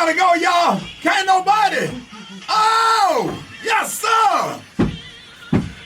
gotta go, y'all. Can't nobody. Oh, yes, sir.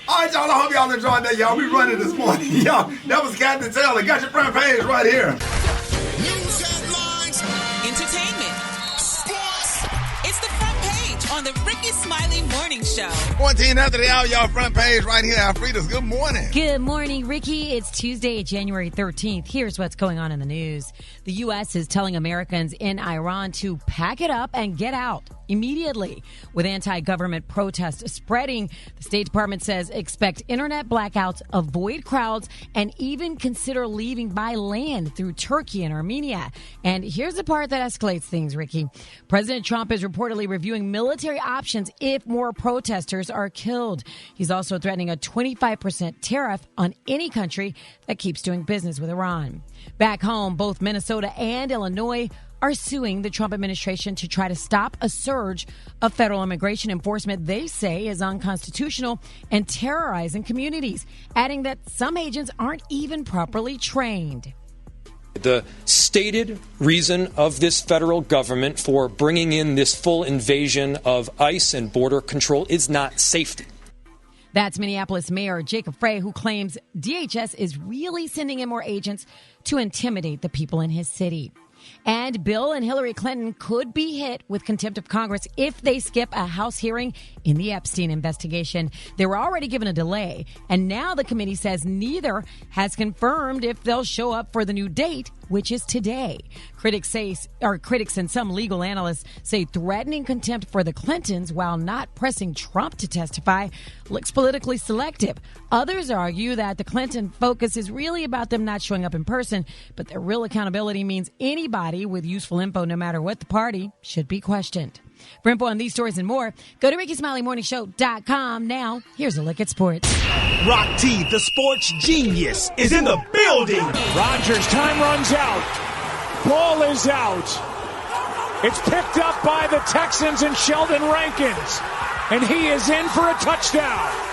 All right, y'all, I hope y'all enjoyed that, y'all. We running this morning, y'all. That was Captain Taylor. Got your front page right here. News headlines. Entertainment. Sports. It's the front page on the Rickey Smiley Morning Show. 14 after the hour, y'all, front page right here. Alfreda's, good morning. Good morning, Ricky. It's Tuesday, January 13th. Here's what's going on in the news. The U.S. is telling Americans in Iran to pack it up and get out immediately. With anti-government protests spreading, the State Department says expect internet blackouts, avoid crowds, and even consider leaving by land through Turkey and Armenia. And here's the part that escalates things, Ricky. President Trump is reportedly reviewing military options if more protesters are killed. He's also threatening a 25% tariff on any country that keeps doing business with Iran. Back home, both Minnesota and Illinois are suing the Trump administration to try to stop a surge of federal immigration enforcement they say is unconstitutional and terrorizing communities, adding that some agents aren't even properly trained. The stated reason of this federal government for bringing in this full invasion of ICE and border control is not safety. That's Minneapolis Mayor Jacob Frey, who claims DHS is really sending in more agents to intimidate the people in his city. And Bill and Hillary Clinton could be hit with contempt of Congress if they skip a House hearing in the Epstein investigation. They were already given a delay, and now the committee says neither has confirmed if they'll show up for the new date, which is today. Critics and some legal analysts say threatening contempt for the Clintons while not pressing Trump to testify looks politically selective. Others argue that the Clinton focus is really about them not showing up in person, but their real accountability means anybody with useful info, no matter what the party, should be questioned. For info on these stories and more, go to RickeySmileyMorningShow.com. Now, here's a look at sports. Rock T, the sports genius, is in the building. Rodgers, time runs out. Ball is out. It's picked up by the Texans and Sheldon Rankins. And he is in for a touchdown.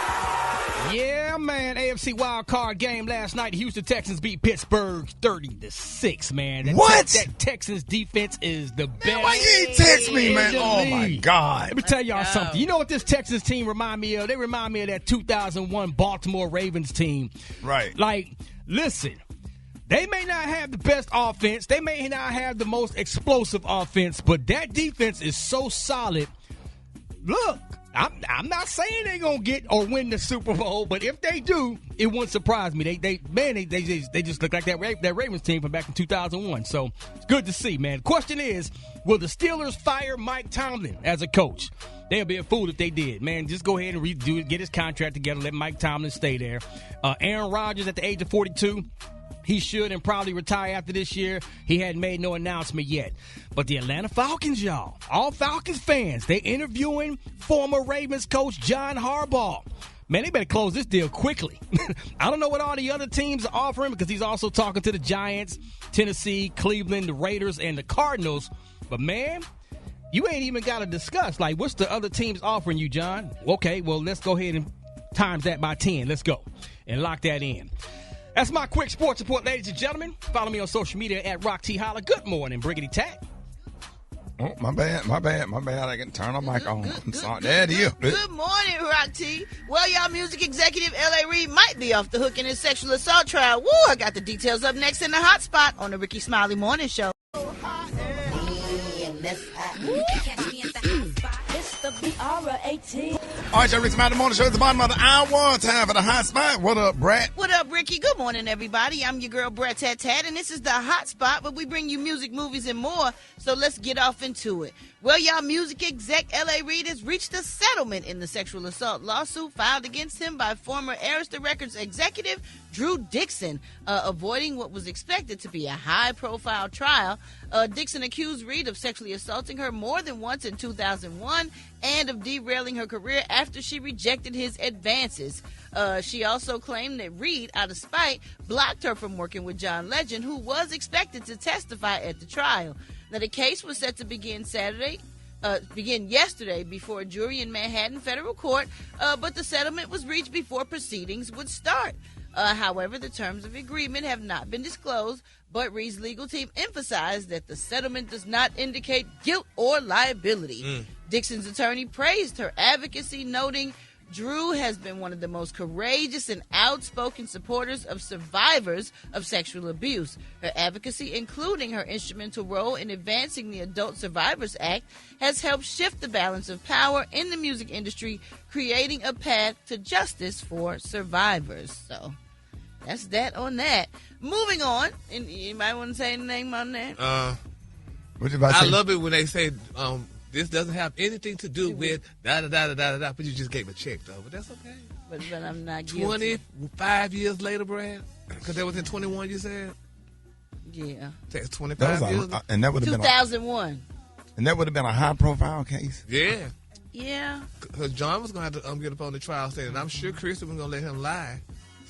Yeah, man. AFC wild card game last night. Houston Texans beat Pittsburgh 30-6, man. What? That Texans defense is the best. Man, why you ain't text me, man? Oh, my God. Let me tell y'all something. You know what this Texans team remind me of? They remind me of that 2001 Baltimore Ravens team. Right. Like, listen, they may not have the best offense. They may not have the most explosive offense, but that defense is so solid. Look, I'm not saying they're going to get or win the Super Bowl, but if they do, it wouldn't surprise me. They just look like that Ravens team from back in 2001. So it's good to see, man. Question is, will the Steelers fire Mike Tomlin as a coach? They'll be a fool if they did, man. Just go ahead and redo it, get his contract together, let Mike Tomlin stay there. Aaron Rodgers at the age of 42. He should and probably retire after this year. He hadn't made no announcement yet. But the Atlanta Falcons, y'all, all Falcons fans, they interviewing former Ravens coach John Harbaugh. Man, they better close this deal quickly. I don't know what all the other teams are offering because he's also talking to the Giants, Tennessee, Cleveland, the Raiders, and the Cardinals. But, man, you ain't even got to discuss, like, what's the other teams offering you, John? Okay, well, let's go ahead and times that by 10. Let's go and lock that in. That's my quick sports report, ladies and gentlemen. Follow me on social media at Rock T Holla. Good morning, Briggity Tack. Oh, my bad. I can turn the mic on. I'm sorry. There you. Good morning, Rock T. Well, y'all music executive L.A. Reid might be off the hook in his sexual assault trial. Woo, I got the details up next in the hot spot on the Rickey Smiley Morning Show. It's the B-R-A-T. All right, y'all, Rickey Smiley Morning Show at the bottom of the hour. Time for the hot spot. What up, Brat? What up, Ricky? Good morning, everybody. I'm your girl, Brat Tat Tat, and this is the hot spot where we bring you music, movies, and more. So let's get off into it. Well, y'all, music exec L.A. Reid has reached a settlement in the sexual assault lawsuit filed against him by former Arista Records executive Drew Dixon, avoiding what was expected to be a high-profile trial. Dixon accused Reid of sexually assaulting her more than once in 2001 and of derailing her career after she rejected his advances. She also claimed that Reid, out of spite, blocked her from working with John Legend, who was expected to testify at the trial. Now, the case was set to begin yesterday before a jury in Manhattan federal court, but the settlement was reached before proceedings would start. However, the terms of agreement have not been disclosed, but Reed's legal team emphasized that the settlement does not indicate guilt or liability. Dixon's attorney praised her advocacy, noting Drew has been one of the most courageous and outspoken supporters of survivors of sexual abuse. Her advocacy, including her instrumental role in advancing the Adult Survivors Act, has helped shift the balance of power in the music industry, creating a path to justice for survivors. So that's that on that. Moving on, and you might want to say anything on that. What you about to I say? love it when they say this doesn't have anything to do with da-da-da-da-da-da, but you just gave a check, though. But that's okay. But I'm not guilty. 25 years later, Brad? Because that was in 21, you said? Yeah. That's 25 years. And that would have been 2001. And that would have been a high-profile case. Yeah. Yeah. Because John was going to have to get up on the trial stand, and I'm sure Kristen was going to let him lie.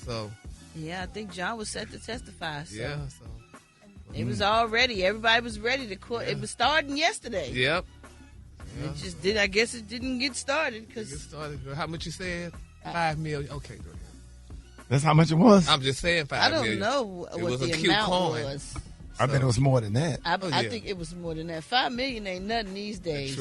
So. Yeah, I think John was set to testify. So. Yeah. So. It was all ready. Everybody was ready to court. Yeah. It was starting yesterday. Yep. Yeah. It just did. I guess it didn't get started because. How much you said? $5 million. Okay, go ahead. That's how much it was? I'm just saying $5 million. I don't know what the amount was. I bet it was more than that. I think it was more than that. $5 million ain't nothing these days.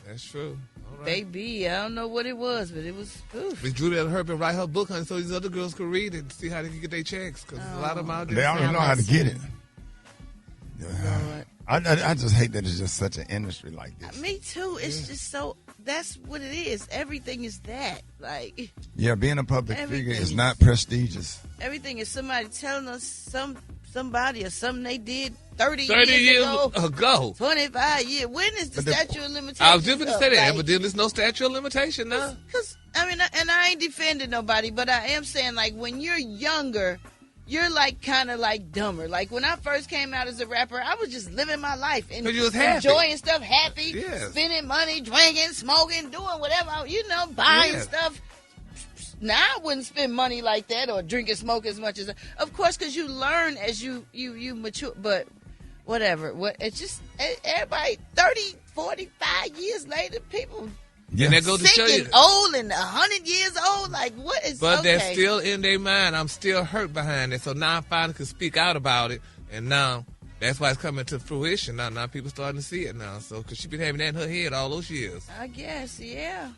That's true. All right. Baby, I don't know what it was, but it was. Oof. Miss Julia and Herb and write her book, honey, so these other girls could read it and see how they can get their checks. Because a lot of them out there. They don't know how to get it. Lord. I just hate that it's just such an industry like this. Me too. It's just so. That's what it is. Everything is that. Like. Yeah, being a public figure is not prestigious. Everything is somebody telling us somebody or something they did 30 years ago. 25 years. When is the statute of limitations? I was just going to say that, but then there's no statute of limitation now. Because I mean, and I ain't defending nobody, but I am saying, like, when you're younger, you're like kind of like dumber. Like when I first came out as a rapper, I was just living my life and you was happy. Enjoying stuff, happy, yes. Spending money, drinking, smoking, doing whatever, buying stuff. Now I wouldn't spend money like that or drink and smoke as much as, of course, because you learn as you mature. But whatever, it's just everybody 30, 45 years later, people. Yeah. And that goes to show you. Old and 100 years old, like what is? But that's still in their mind. I'm still hurt behind it. So now I finally can speak out about it, and now that's why it's coming to fruition. Now people starting to see it now. So because she been having that in her head all those years. I guess, yeah.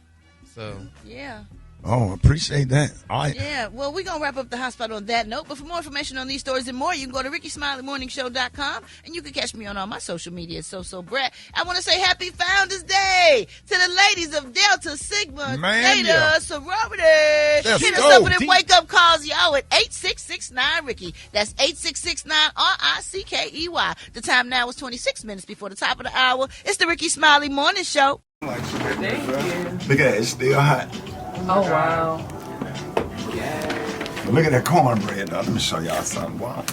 So yeah. Oh, appreciate that. All right. Yeah, well, we're going to wrap up the hot spot on that note. But for more information on these stories and more, you can go to RickySmileyMorningShow.com, and you can catch me on all my social media. So Brat. I want to say Happy Founders Day to the ladies of Delta Sigma Theta Sorority. Hit us up with them wake-up calls, y'all, at 8669-RICKY. That's 8669-RICKEY. The time now is 26 minutes before the top of the hour. It's the Rickey Smiley Morning Show. Thank you. Look at that. It's still hot. Oh, wow. Yeah. Look at that cornbread, though. Let me show y'all something. Wow.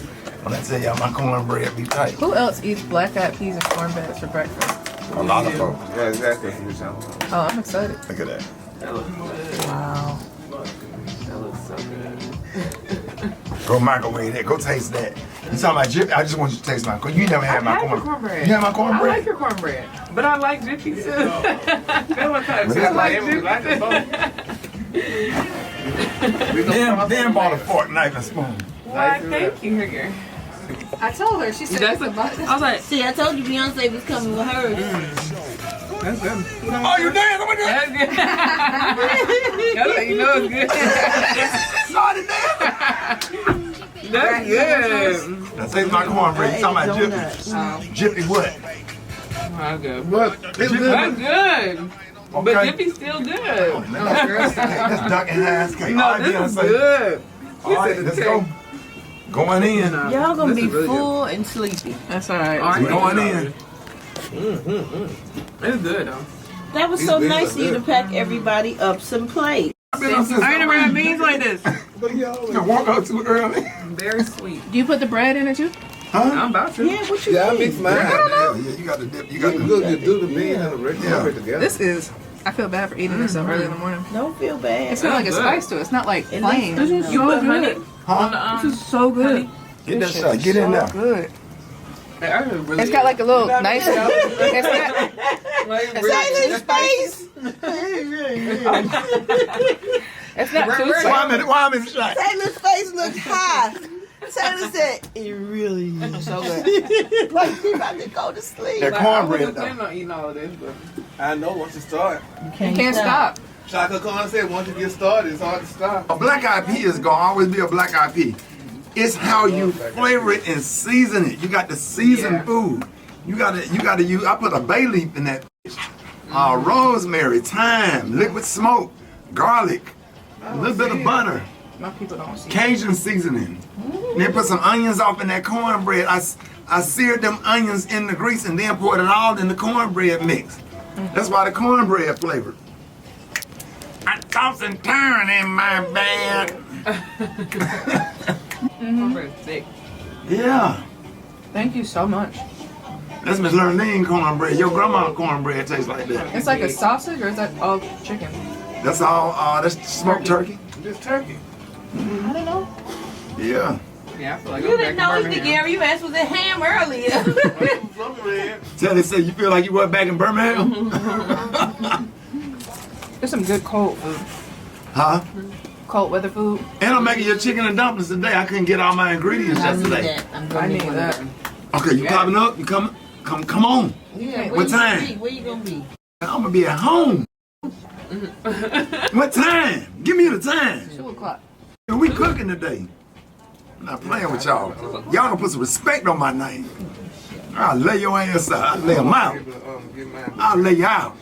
When I tell y'all my cornbread be tight. Who else eats black-eyed peas and cornbread for breakfast? A lot of folks. Yeah, exactly. Oh, I'm excited. Look at that. That looks good. Wow. That looks so good. Go microwave that. Go taste that. You talking about Jiffy? I just want you to taste my cornbread. You never had my cornbread. You had my cornbread? I like your cornbread. But I like Jiffy too. That one time. I like Jiffy Dan bought a fork, knife, and spoon. Why, thank you, Rigger. I told her. She said I was like, see, I told you Beyonce was coming with hers. That's good. Oh, you dance? Oh, my God. That's good. You know it's good. Sorry, Dan. That's good. Now, taste my cornbread. You talking about Jiffy? Jiffy what? That's good. What? That's good. Okay. But Jiffy's still good. That's duck and Heinz cake. No, this is good. All right, let's go. Going in. Y'all gonna be full and sleepy. That's all right. Going in. It's good though. That was so nice of you to pack everybody up some plates. I ain't never had beans like this. You walk out too early. Very sweet. Do you put the bread in it too? Huh? I'm about to. Yeah, what you I mix mine. Yeah, you got to dip. You got to do the beans and the regular together. This is. I feel bad for eating this so early in the morning. Don't feel bad. It's not like a spice to it. It's not like plain. This is so good. Huh? This is so good. Get that shot. Get in there. Good. It's got like a little nice. It's got Silent space. it's It's not too Why am I shy? Taylor's face looked high. Taylor said, it really is so good. Like, he about to go to sleep. That I cornbread, wasn't though. planning on eating all of this, but I know once you start. You can't stop. Shaka Khan said once you get started, it's hard to stop. A black eyed pea is gonna always be a black eyed pea. It's how you flavor it and season it. You got to season food. You gotta use. I put a bay leaf in that. Rosemary, thyme, liquid smoke, garlic, a little bit of butter, My people don't see Cajun seasoning. Then put some onions off in that cornbread. I seared them onions in the grease and then poured it all in the cornbread mix. That's why the cornbread flavored. I toss and turn in my bed. cornbread's thick. Yeah. Thank you so much. That's Miss Lurleen cornbread. Your grandma cornbread tastes like that. It's like a sausage, or is that all chicken? That's all. That's smoked turkey. Just turkey. I don't know. Yeah. Yeah, I feel like You I'm didn't back know in either, Birmingham. Gary. You asked was it ham earlier. Tell say you feel like you were back in Birmingham? There's some good cold food. Huh? Cold weather food. And I'm making your chicken and dumplings today. I couldn't get all my ingredients yesterday. I need that. Okay, you popping up? You coming? Come on. Yeah, What time? Where you gonna be? I'm gonna be at home. What time? Give me the time. 2 o'clock. We cooking today. I'm not playing with y'all. Y'all gonna put some respect on my name. I'll lay your ass out. I'll lay them out. I'll lay you out.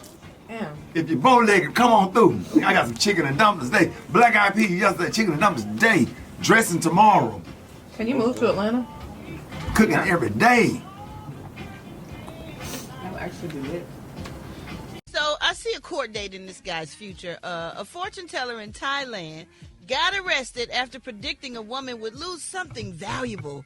Yeah. If you're bow-legged, come on through. I got some chicken and dumplings today. Black eyed peas yesterday, chicken and dumplings today. Dressing tomorrow. Can you move to Atlanta? Cooking every day. I'll actually do it. So I see a court date in this guy's future. A fortune teller in Thailand got arrested after predicting a woman would lose something valuable.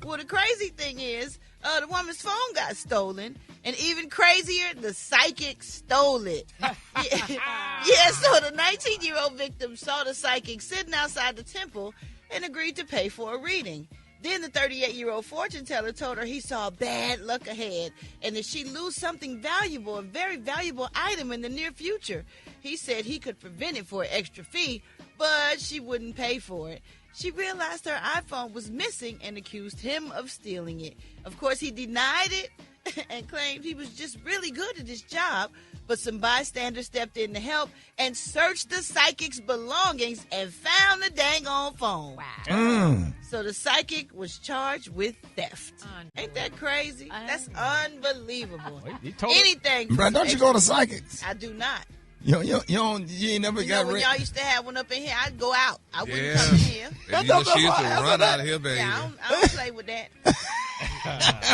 Well, the crazy thing is, the woman's phone got stolen, and even crazier, the psychic stole it. Yeah, so the 19-year-old victim saw the psychic sitting outside the temple and agreed to pay for a reading. Then the 38-year-old fortune teller told her he saw bad luck ahead and that she'd lose something valuable, a very valuable item in the near future. He said he could prevent it for an extra fee, but she wouldn't pay for it. She realized her iPhone was missing and accused him of stealing it. Of course, he denied it and claimed he was just really good at his job, but some bystanders stepped in to help and searched the psychic's belongings and found the dang on phone. Wow. So the psychic was charged with theft. Ain't that crazy? That's unbelievable. Anything. Bro, don't you go to psychics? I do not. You ain't never got when ready. y'all used to have one up in here, I'd go out. I wouldn't come in here. She used to run out of here, baby. Yeah, I don't play with that.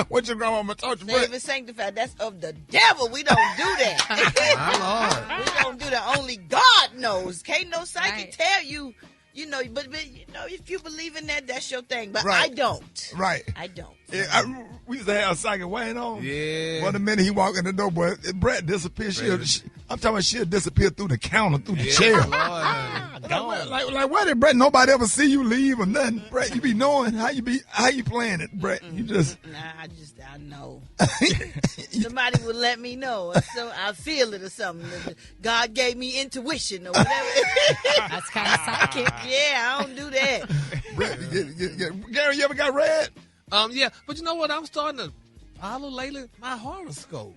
What your grandma taught you? Save and sanctified. That's of the devil. We don't do that. My Lord. We don't do that. Only God knows. Can't no psychic tell you. You know, but you know, if you believe in that, that's your thing. But I don't. Right. I don't. Yeah, we used to have a psychic Wayne on. Yeah. Well, the minute he walked in the door, boy, Brat disappeared. I'm talking about she'll disappear through the counter, through the chair. Like, why did Brat? Nobody ever see you leave or nothing. Brat, you be knowing how you playing it, Brat. You just. Nah, I know. Somebody would let me know. So I feel it or something. God gave me intuition or whatever. That's kind of psychic. Yeah, I don't do that. Brat, Gary, you ever got red? Yeah, but you know what? I'm starting to follow lately my horoscope.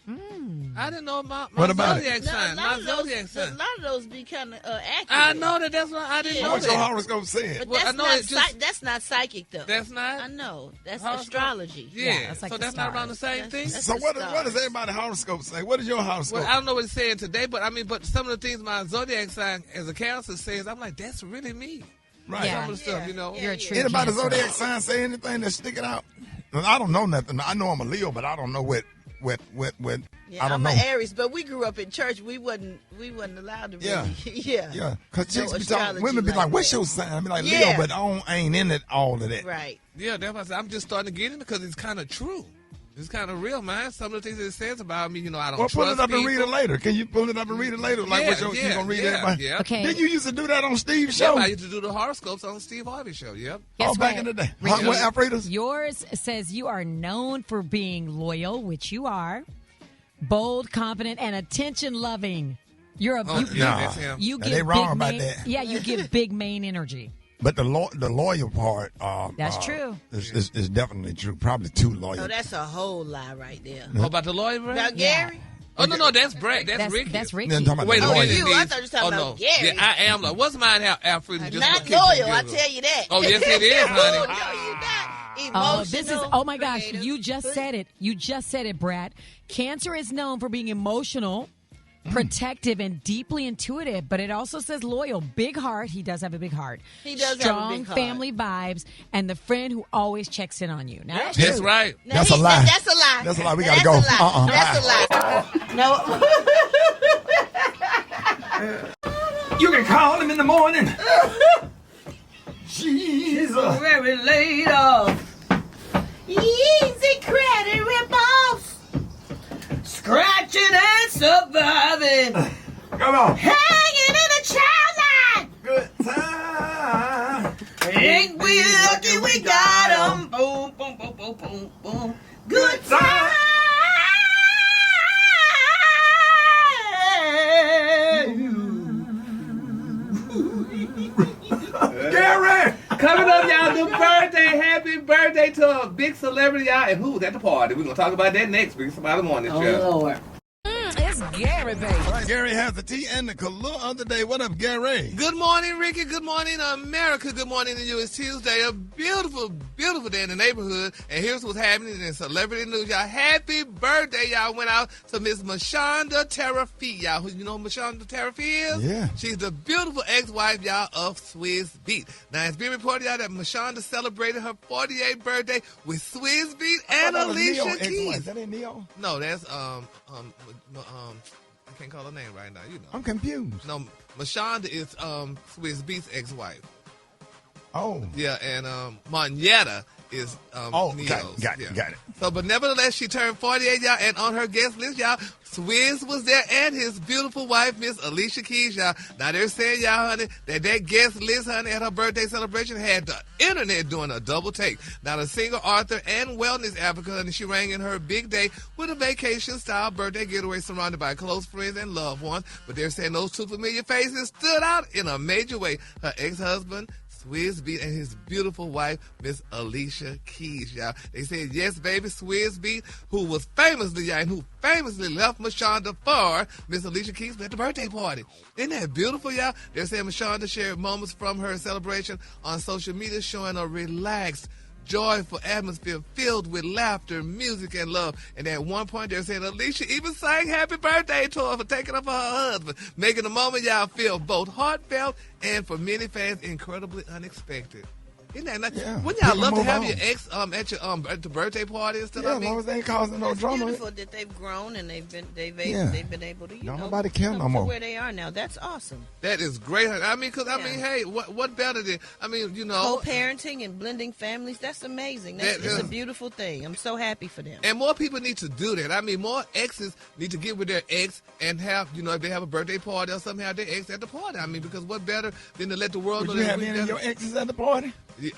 I didn't know my zodiac sign. My zodiac sign. A lot of those be kind of accurate. I know that. That's why I didn't know What's that. your horoscope saying? But Well, that's, I know not it just- that's not psychic, though. That's not? I know. That's Horoscope? astrology. Yeah, that's like so the that's not stars. around the same thing? That's So the what stars. does everybody's horoscope say? What is your horoscope? Well, I don't know what it's saying today, but but some of the things my zodiac sign as a Cancer says, I'm like, that's really me. Right. Yeah. Some of the stuff, you know. You're a true Anybody Cancer. zodiac sign say anything that's sticking out? Well, I don't know nothing. I know I'm a Leo, but I don't know what Yeah, I don't I'm know. an Aries, but we grew up in church. We wasn't allowed to really. Yeah. Yeah, because No chicks be astrology talking, women be like, what's that. your sign? I be like, Yeah. Leo, but I ain't in it, all of that. Right. Yeah, that's why I said I'm just starting to get in it because it's kind of true. It's kind of real, man. Some of the things it says about me, I don't Well, trust pull it up people. and read it later. Can you pull it up and read it later? Like, Yeah, what's your, you yeah, gonna read yeah, everybody? yeah. Okay. Didn't you used to do that on Steve's Yeah, show? I used to do the horoscopes on Steve Harvey's show, yep. Guess back what? in the day. Ricky, What, Alfreda's? Yours says you are known for being loyal, which you are, bold, confident, and attention-loving. You're a that's him. you They give wrong big about main, that. Yeah, you give big main energy. But the loyal part, That's true. Is definitely true. Probably too loyal. No, that's a whole lie right there. Oh, about the lawyer, Brat? About Gary? Oh, no, that's Brat. That's Ricky. That's Ricky. Then talking about Wait, the no, lawyer. you. I thought you were talking about Gary. Yeah, I am. Like, what's mine, Alfred? Not loyal, I tell you that. Oh, yes, it is, honey. No, you're not. Oh, this is, Emotional, oh my gosh, creative. you just said it. You just said it, Brat. Cancer is known for being emotional, protective, and deeply intuitive, but it also says loyal. Big heart. He does have a big heart. He does Strong have a big heart. family vibes, and the friend who always checks in on you. Now, That's right. Now, That's a lie. That's a lie. That's a lie. We That's gotta go. a lie. That's a lie. No. You can call him in the morning. Jesus. Very late off. Easy credit rip-offs. Scratching and surviving. Come on. Hanging in a child line. Good time. Ain't we lucky we got 'em? Boom, boom, boom, boom, boom, boom. Good time. Gary. Coming up, y'all, the birthday. Happy birthday to a big celebrity, y'all. And who's at the party? We're going to talk about that next week. Somebody morning show. Oh, Lord. it's Gary, baby. All right, Gary has the tea and the color of the day. What up, Gary? Good morning, Ricky. Good morning, America. Good morning to you. It's Tuesday, a beautiful, beautiful day in the neighborhood. And here's what's happening in celebrity news, y'all. Happy birthday, y'all. Went out to Miss Mashonda Tarifi, y'all. Who you know who Mashonda Tarifi is? Yeah. She's the beautiful ex-wife, y'all, of Swizz Beat. Now, it's been reported, y'all, that Mashonda celebrated her 48th birthday with Swizz Beat and Alicia Keys. That ain't Neo? No, that's I can't call her name right now. You know. I'm confused. No, Mashonda is Swizz Beat's ex-wife. Oh. Yeah, and Moneta is Neo's. Got it. So, but nevertheless, she turned 48, y'all, and on her guest list, y'all, Swizz was there and his beautiful wife, Miss Alicia Keys, y'all. Now, they're saying, y'all, honey, that guest list, honey, at her birthday celebration had the internet doing a double take. Now, the singer, author, and wellness advocate, honey, she rang in her big day with a vacation-style birthday getaway surrounded by close friends and loved ones. But they're saying those two familiar faces stood out in a major way. Her ex-husband, Swizz Beat, and his beautiful wife, Miss Alicia Keys, y'all. They said, yes, baby, Swizz Beat, who was famously, y'all, and who famously left Mashonda for Miss Alicia Keys at the birthday party. Isn't that beautiful, y'all? They're saying Mashonda shared moments from her celebration on social media showing a relaxed, joyful atmosphere filled with laughter, music, and love. And at one point, they're saying Alicia even sang happy birthday to her for taking up her husband, making the moment, y'all, feel both heartfelt and, for many fans, incredibly unexpected. Isn't that nice? Yeah. Wouldn't y'all People love to move have on. your ex at your at the birthday party and stuff? Yeah, I as mean, long as they ain't causing no It's drama. beautiful that they've grown and they've been able to Don't nobody care no come to more. where they are now. That's awesome. that is great. I mean, because, I mean, hey, what better than, I mean, you know. Co-parenting and blending families, that's amazing. It's a beautiful thing. I'm so happy for them. And more people need to do that. I mean, more exes need to get with their ex and have, you know, if they have a birthday party or something, have their ex at the party. I mean, because what better than to let the world Would know you that have we any of your exes at the party? Yeah,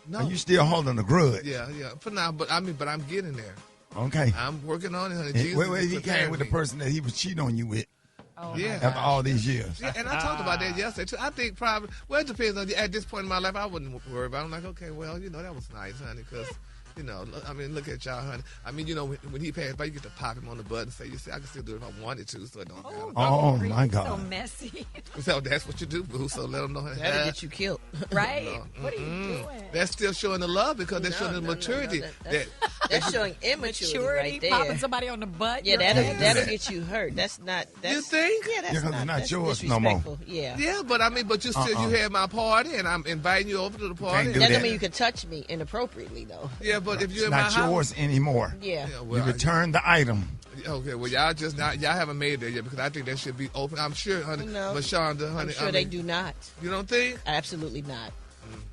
no. Are you still holding a grudge? Yeah, for now. But I'm getting there. Okay. I'm working on it, honey. Wait, Jesus he is came with the preparing me. person that he was cheating on you with. Oh, Yeah. After all these years. Yeah, and I talked about that yesterday too. I think probably, well, it depends on, at this point in my life, I wouldn't worry about it. I'm like, okay, well, you know, that was nice, honey, because, you know, I mean, look at y'all, honey. I mean, you know, when he passed by, you get to pop him on the butt and say, you see, I can still do it if I wanted to, so it don't matter. Oh, my God. So messy. So that's what you do, boo. So let them know. That'll get you killed. Right? What are you doing? That's still showing the love because they're showing the maturity. That's showing immaturity right there. Popping somebody on the butt. Yeah, that'll get you hurt. That's not. That's, You think? Yeah, that's Yeah, 'cause not. it's not That's yours no more. disrespectful. Yeah. Yeah, but I mean, but you still, you had my party, and I'm inviting you over to the party. can't do That that. doesn't mean you can touch me inappropriately, though. Yeah, but if you're It's in my not house, yours anymore. Yeah. yeah, You well, return the item. okay, well, y'all haven't made it there yet because I think that should be open. I'm sure, honey, No. Mashonda, honey. I'm sure I they mean, do not. You don't think? Absolutely not.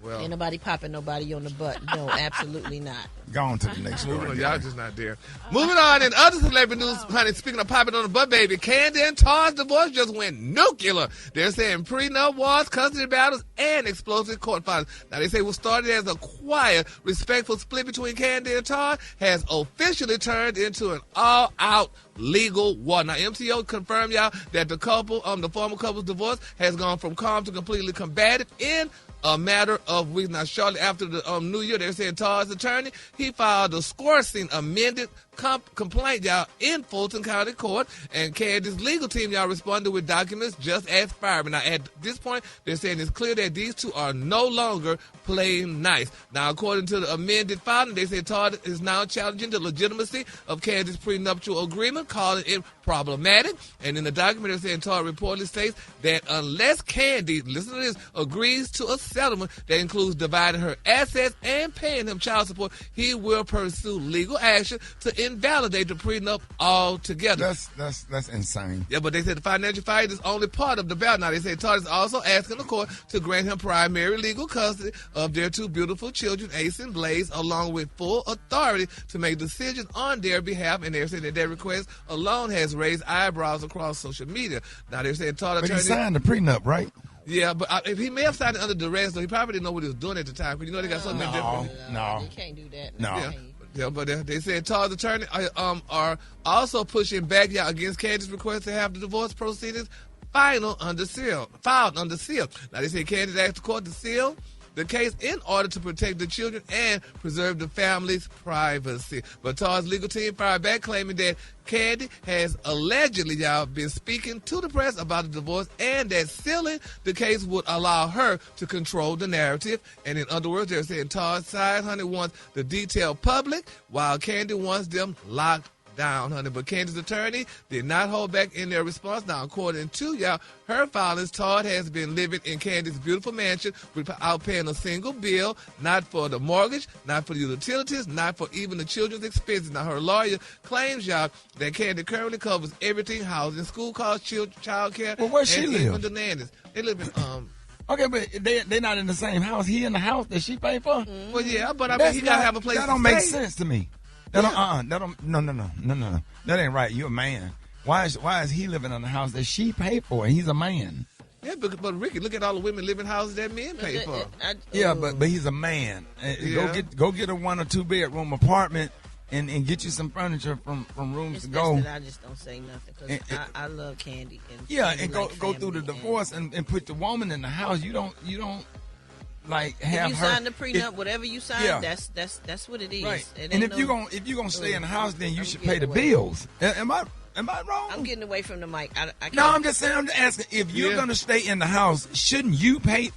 Well, Ain't nobody popping nobody on the butt. No, absolutely not. Go on to the next story. Y'all just not there. Moving on, in other celebrity news, honey, speaking of popping on the butt, baby, Candy and Todd's divorce just went nuclear. They're saying prenup wars, custody battles, and explosive court filings. Now, they say what started as a quiet, respectful split between Candy and Todd has officially turned into an all-out legal war. Now, MTO confirmed, y'all, that the former couple's divorce has gone from calm to completely combative in a matter of weeks. Now, shortly after the New Year, they're saying Todd's attorney, he filed a scourging amended complaint, y'all, in Fulton County Court, and Candy's legal team, y'all, responded with documents just as firemen. Now, at this point, they're saying it's clear that these two are no longer playing nice. Now, according to the amended filing, they say Todd is now challenging the legitimacy of Candy's prenuptial agreement, calling it problematic. And in the document, they're saying Todd reportedly states that unless Candy, listen to this, agrees to a settlement that includes dividing her assets and paying him child support, he will pursue legal action to invalidate the prenup altogether. That's insane. Yeah, but they said the financial fight is only part of the battle. Now, they say Todd is also asking the court to grant him primary legal custody of their two beautiful children, Ace and Blaze, along with full authority to make decisions on their behalf. And they're saying that their request alone has raised eyebrows across social media. Now, they're saying Todd But he signed the prenup, right? Yeah, but if he may have signed it under duress, though, he probably didn't know what he was doing at the time. Because you know they got something different. No. You can't do that. No. Yeah, but they said Todd's attorney are also pushing back, y'all, against Candy's request to have the divorce proceedings filed under seal. Now, they say Candy asked the court to seal the case in order to protect the children and preserve the family's privacy. But Todd's legal team fired back, claiming that Candy has allegedly, y'all, been speaking to the press about the divorce and that sealing the case would allow her to control the narrative. And in other words, they're saying Todd's side, honey, wants the detail public, while Candy wants them locked down, honey. But Candy's attorney did not hold back in their response. Now, according to y'all, her filings, Todd has been living in Candy's beautiful mansion without paying a single bill, not for the mortgage, not for the utilities, not for even the children's expenses. Now, her lawyer claims, y'all, that Candy currently covers everything: housing, school costs, child care, well, where she and live? even the nannies. They live in Okay, but they're not in the same house. He in the house that she paid for? Well, yeah, but I mean, he gotta have a place. That don't make sense to me. No. That ain't right. You're a man. Why is he living in a house that she paid for? He's a man. Yeah, but Ricky, look at all the women living in houses that men pay for. Yeah, but he's a man. Yeah. Go get a 1 or 2 bedroom apartment and get you some furniture from rooms to go. I just don't say nothing because I love Candy. And go through the divorce and put the woman in the house. You don't like have if you her. sign the prenup, whatever you sign, yeah. that's what it is. Right. And if you're gonna stay in the house, then you should pay the bills. Am I wrong? I'm getting away from the mic. I can't. No, I'm just saying. I'm just asking. If you're gonna stay in the house, shouldn't you pay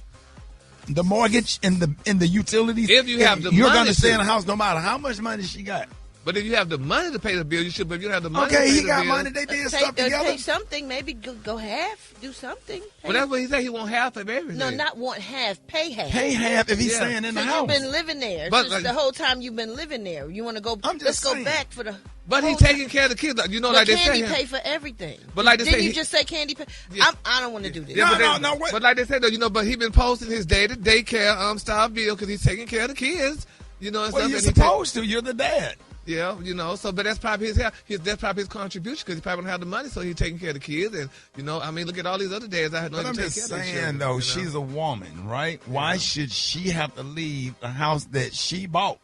the mortgage and the utilities? If you have the you're money gonna stay in the house no matter how much money she got. But if you have the money to pay the bill, you should. But if you don't have the money, okay, to pay he the got bill, money. They did stuff together. Pay something. Maybe go half. Do something. Well, that's what he said. He want half of everything. No, not want half. Pay half. Pay half if he's staying in the house. You've been living there. But, the whole time you've been living there. You want to go? Let's go back for the. But he's taking care of the kids. You know, like they say. Candy pay for everything. But like they say, didn't you just say Candy pay? Yeah. I don't want to do this. Yeah, no. But like they said, though, you know, but he been posting his daycare style video because he's taking care of the kids. You know, and well, stuff. you're supposed to. You're the dad. Yeah, you know, but that's probably that's probably his contribution because he probably don't have the money, so he's taking care of the kids. And, you know, I mean, look at all these other dads I had But I'm just saying, though, she's a woman, right? Yeah. Why should she have to leave the house that she bought?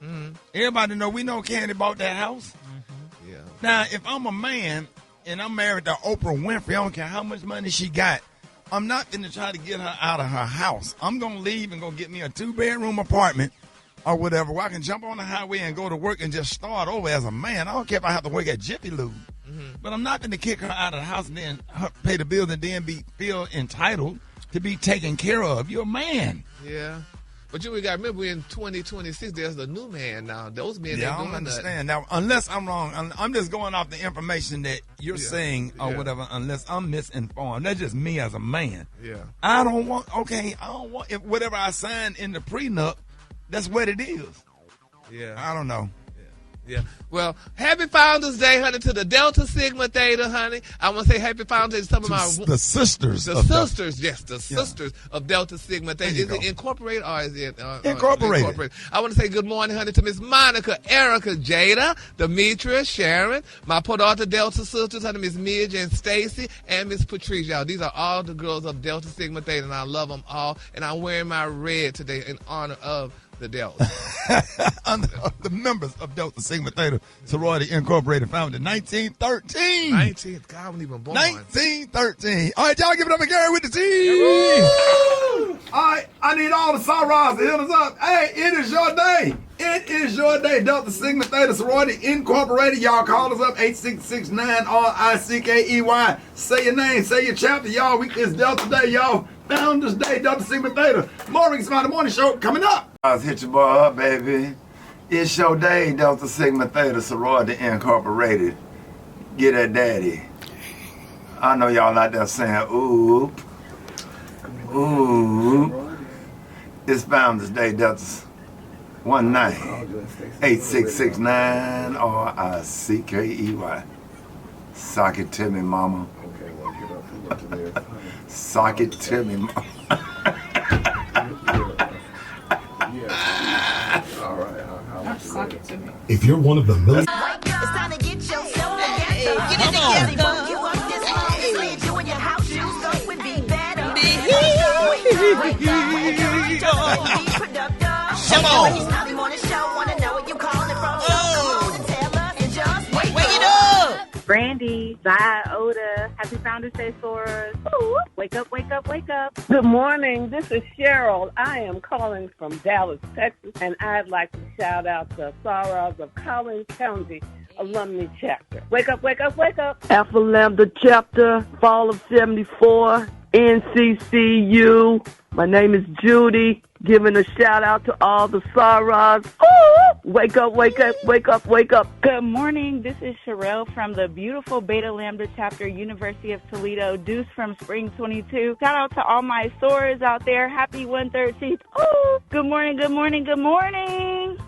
Mm-hmm. Everybody we know Candy bought that house. Mm-hmm. Yeah. Now, if I'm a man and I'm married to Oprah Winfrey, I don't care how much money she got, I'm not going to try to get her out of her house. I'm going to leave and go get me a 2-bedroom apartment or whatever, where I can jump on the highway and go to work and just start over as a man. I don't care if I have to work at Jiffy Lube. Mm-hmm. But I'm not going to kick her out of the house and then pay the bills and then feel entitled to be taken care of. You're a man. Yeah. But you got to remember, in 2026, there's a new man now. Those men, I don't understand. Now, unless I'm wrong, I'm just going off the information that you're saying or whatever, unless I'm misinformed. That's just me as a man. Yeah. I don't want, if whatever I signed in the prenup, that's what it is. Yeah. I don't know. Yeah. Well, happy Founders Day, honey, to the Delta Sigma Theta, honey. I want to say happy Founders Day to some of my... The sisters. The sisters, yes, the sisters of Delta Sigma Theta. Is it incorporated or is it... Incorporated. I want to say good morning, honey, to Miss Monica, Erica, Jada, Demetria, Sharon, my Port Arthur Delta sisters, honey, Miss Midge and Stacy, and Miss Patrice, y'all. These are all the girls of Delta Sigma Theta, and I love them all. And I'm wearing my red today in honor of the Delta. The members of Delta Sigma Theta Sorority Incorporated, founded in 1913. 19th. God, I wasn't even born. 1913. All right, y'all give it up for Gary with the T. All right, I need all the Sorors to hit us up. Hey, it is your day. It is your day. Delta Sigma Theta Sorority Incorporated. Y'all call us up, 866-9-RICKEY. Say your name, say your chapter, y'all. It's Delta Day, y'all. Founders Day, Delta Sigma Theta. More Rickey Smiley Morning Show coming up. Let's hit your boy up, baby. It's your day, Delta Sigma Theta Sorority Incorporated. Get that daddy. I know y'all out there saying, ooh. Ooh. It's Founders Day, Delta 1-866-9-RICKEY. Sock it to me, mama. Sock it to me, mama. Sock it to me. If you're one of the million... It's time to get your soul Get it together. You up this morning, you and your house shoes up with be better. Come on. Wake it up. Brandy, Oda, happy Founders Day, Soras. Wake up, wake up, wake up. Good morning. This is Cheryl. I am calling from Dallas, Texas, and I'd like to shout out the Soras of Collins County Alumni Chapter. Wake up, wake up, wake up. Alpha Lambda Chapter, Fall of 74, NCCU. My name is Judy. Giving a shout out to all the Soras. Wake up, wake up, wake up, wake up. Good morning. This is Sherelle from the beautiful Beta Lambda Chapter, University of Toledo, Deuce from Spring 22. Shout out to all my Soras out there. Happy 113th. Good morning, good morning, good morning.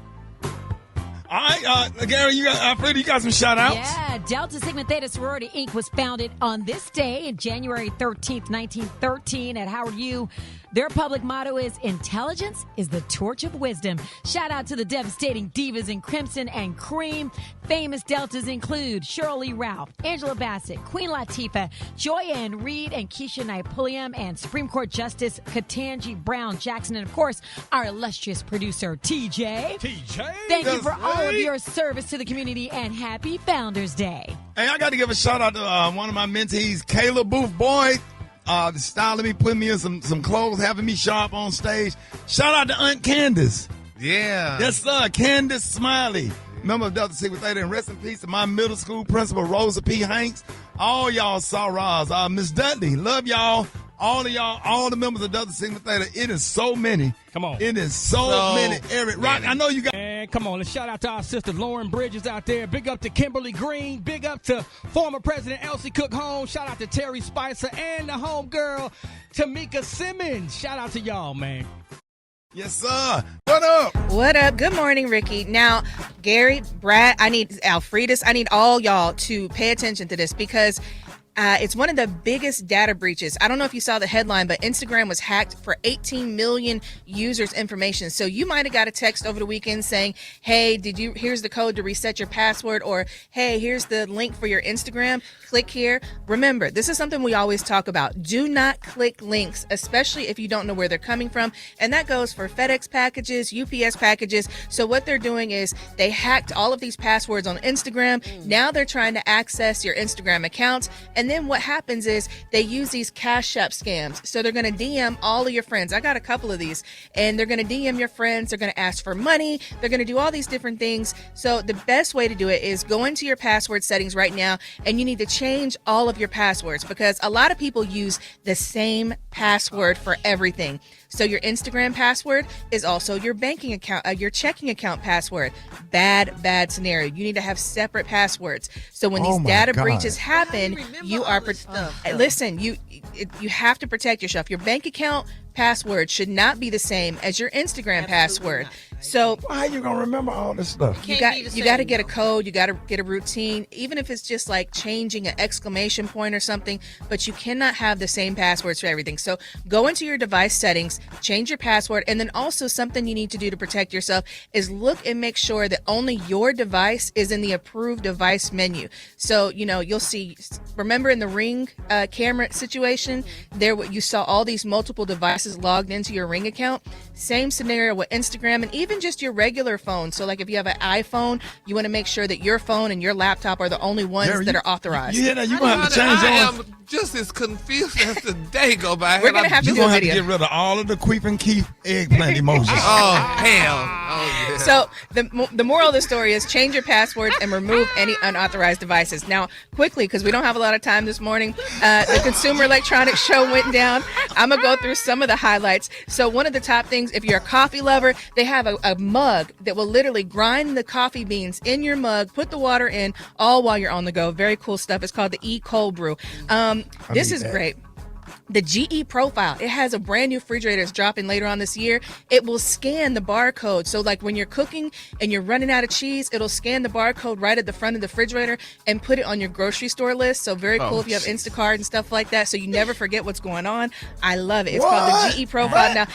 All right, Gary, you got some shout-outs? Yeah, Delta Sigma Theta Sorority Inc. was founded on this day, January 13th, 1913 at Howard U. Their public motto is, intelligence is the torch of wisdom. Shout out to the devastating divas in crimson and cream. Famous Deltas include Shirley Ralph, Angela Bassett, Queen Latifah, Joy Ann Reid, and Keisha Knight Pulliam, and Supreme Court Justice Ketanji Brown Jackson, and of course, our illustrious producer, TJ. Thank you for all of your service to the community, and happy Founders Day. Hey, I got to give a shout out to one of my mentees, Kayla Booth Boyd. Styling me, putting me in some clothes, having me sharp on stage. Shout out to Aunt Candace. Yeah. Yes, sir. Candace Smiley. Member of Delta Sigma Theta, and rest in peace to my middle school principal, Rosa P. Hanks. All y'all Soras. Miss Dudley, love y'all. All of y'all, all the members of Delta Sigma Theta. It is so many. Come on. It is so many. Eric, Rock, I know you got... Man, come on. Let's shout out to our sister Lauren Bridges out there. Big up to Kimberly Green. Big up to former President Elsie Cook Holmes. Shout out to Terry Spicer and the homegirl, Tamika Simmons. Shout out to y'all, man. Yes, sir. What up? What up? Good morning, Ricky. Now, Gary, Brat, I need Alfredus, I need all y'all to pay attention to this because it's one of the biggest data breaches. I don't know if you saw the headline, but Instagram was hacked for 18 million users' information. So you might have got a text over the weekend saying, hey, here's the code to reset your password, or hey, here's the link for your Instagram. Click here. Remember, this is something we always talk about. Do not click links, especially if you don't know where they're coming from. And that goes for FedEx packages, UPS packages. So what they're doing is they hacked all of these passwords on Instagram. Now they're trying to access your Instagram accounts. And then what happens is they use these Cash App scams. So they're going to DM all of your friends. I got a couple of these. And they're going to DM your friends. They're going to ask for money. They're going to do all these different things. So the best way to do it is go into your password settings right now, and you need to change all of your passwords because a lot of people use the same password for everything. So your Instagram password is also your banking account, your checking account password. Bad scenario. You need to have separate passwords. So when these data breaches happen, you are listen. You have to protect yourself. Your bank account password should not be the same as your Instagram password. So how you gonna remember all this stuff? You got to get a code. You got to get a routine, even if it's just like changing an exclamation point or something. But you cannot have the same passwords for everything. So go into your device settings, change your password, and then also something you need to do to protect yourself is look and make sure that only your device is in the approved device menu. So you'll see. Remember in the Ring camera situation, you saw all these multiple devices logged into your Ring account. Same scenario with Instagram and even just your regular phone. So like if you have an iPhone, you want to make sure that your phone and your laptop are the only ones that are authorized. Yeah, you're going to have to change yours. I am just as confused as the day go by. We're going to have to do a video. Get rid of all of the Queef and Keith eggplant emojis. Oh, hell. Oh, yeah. So the moral of the story is change your password and remove any unauthorized devices. Now, quickly, because we don't have a lot of time this morning, the Consumer Electronics Show went down. I'm going to go through some of the highlights. So one of the top things, if you're a coffee lover, they have a mug that will literally grind the coffee beans in your mug, put the water in, all while you're on the go. Very cool stuff. It's called the E-Cold Brew. This is great. The GE Profile, it has a brand new refrigerator that's dropping later on this year. It will scan the barcode. So like when you're cooking and you're running out of cheese, it'll scan the barcode right at the front of the refrigerator and put it on your grocery store list. So very cool if you have Instacart and stuff like that. So you never forget what's going on. I love it. It's called the GE Profile. Now,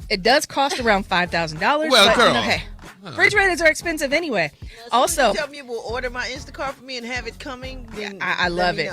it does cost around $5,000. Well, but, girl. Hey, refrigerators are expensive anyway. Also, tell me we'll order my Instacart for me and have it coming. I love it.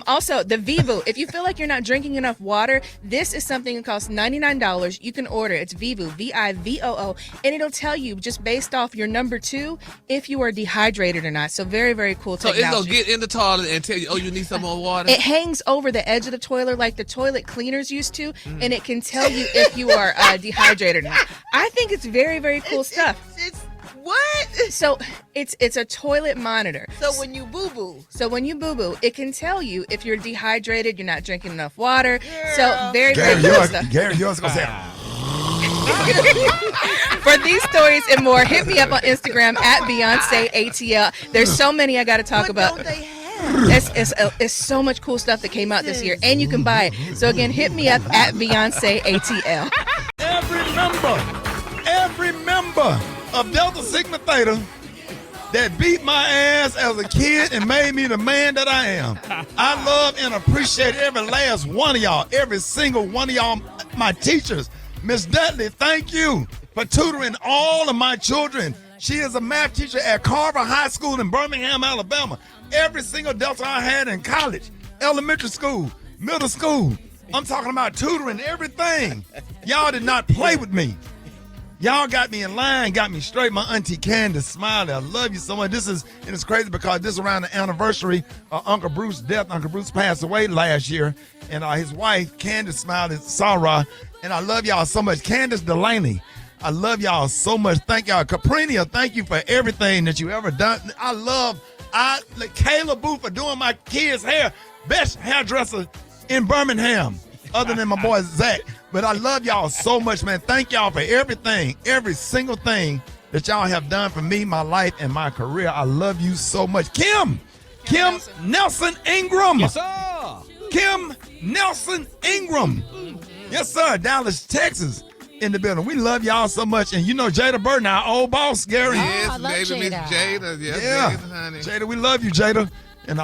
Also, the Vivu. If you feel like you're not drinking enough water, this is something that costs $99. You can order. It's Vivu, Vivoo, and it'll tell you just based off your number 2 if you are dehydrated or not. So very, very cool technology. So it's going to get in the toilet and tell you, you need some more water? It hangs over the edge of the toilet like the toilet cleaners used to, and it can tell you if you are dehydrated or not. I think it's very, very cool stuff. It's what? So it's a toilet monitor. So when you boo-boo. It can tell you if you're dehydrated, you're not drinking enough water. Girl. So very, very cool stuff. Gary, yours going to say... For these stories and more, hit me up on Instagram at Beyonce ATL. There's so many I got to talk about. Don't they have? It's so much cool stuff that came out this year, and you can buy it. So again, hit me up at Beyonce ATL. Every member of Delta Sigma Theta that beat my ass as a kid and made me the man that I am. I love and appreciate every last one of y'all, every single one of y'all, my teachers. Miss Dudley, thank you for tutoring all of my children. She is a math teacher at Carver High School in Birmingham, Alabama. Every single Delta I had in college, elementary school, middle school. I'm talking about tutoring everything. Y'all did not play with me. Y'all got me in line, got me straight. My auntie Candace Smiley, I love you so much. And it's crazy because this is around the anniversary of Uncle Bruce's death. Uncle Bruce passed away last year, and his wife, Candace Smiley, Sarah, and I love y'all so much. Candace Delaney, I love y'all so much. Thank y'all. Caprinia, thank you for everything that you ever done. Kayla Booth for doing my kids' hair. Best hairdresser in Birmingham, other than my boy Zach. But I love y'all so much, man. Thank y'all for everything, every single thing that y'all have done for me, my life, and my career. I love you so much. Kim Nelson Ingram. Yes, sir. Kim Nelson Ingram. Yes, sir. Dallas, Texas. In the building. We love y'all so much. And you know Jada Burton, our old boss, Gary. Yes, baby, Miss Jada. Yes, yeah. Jada, honey. Jada, we love you, Jada. And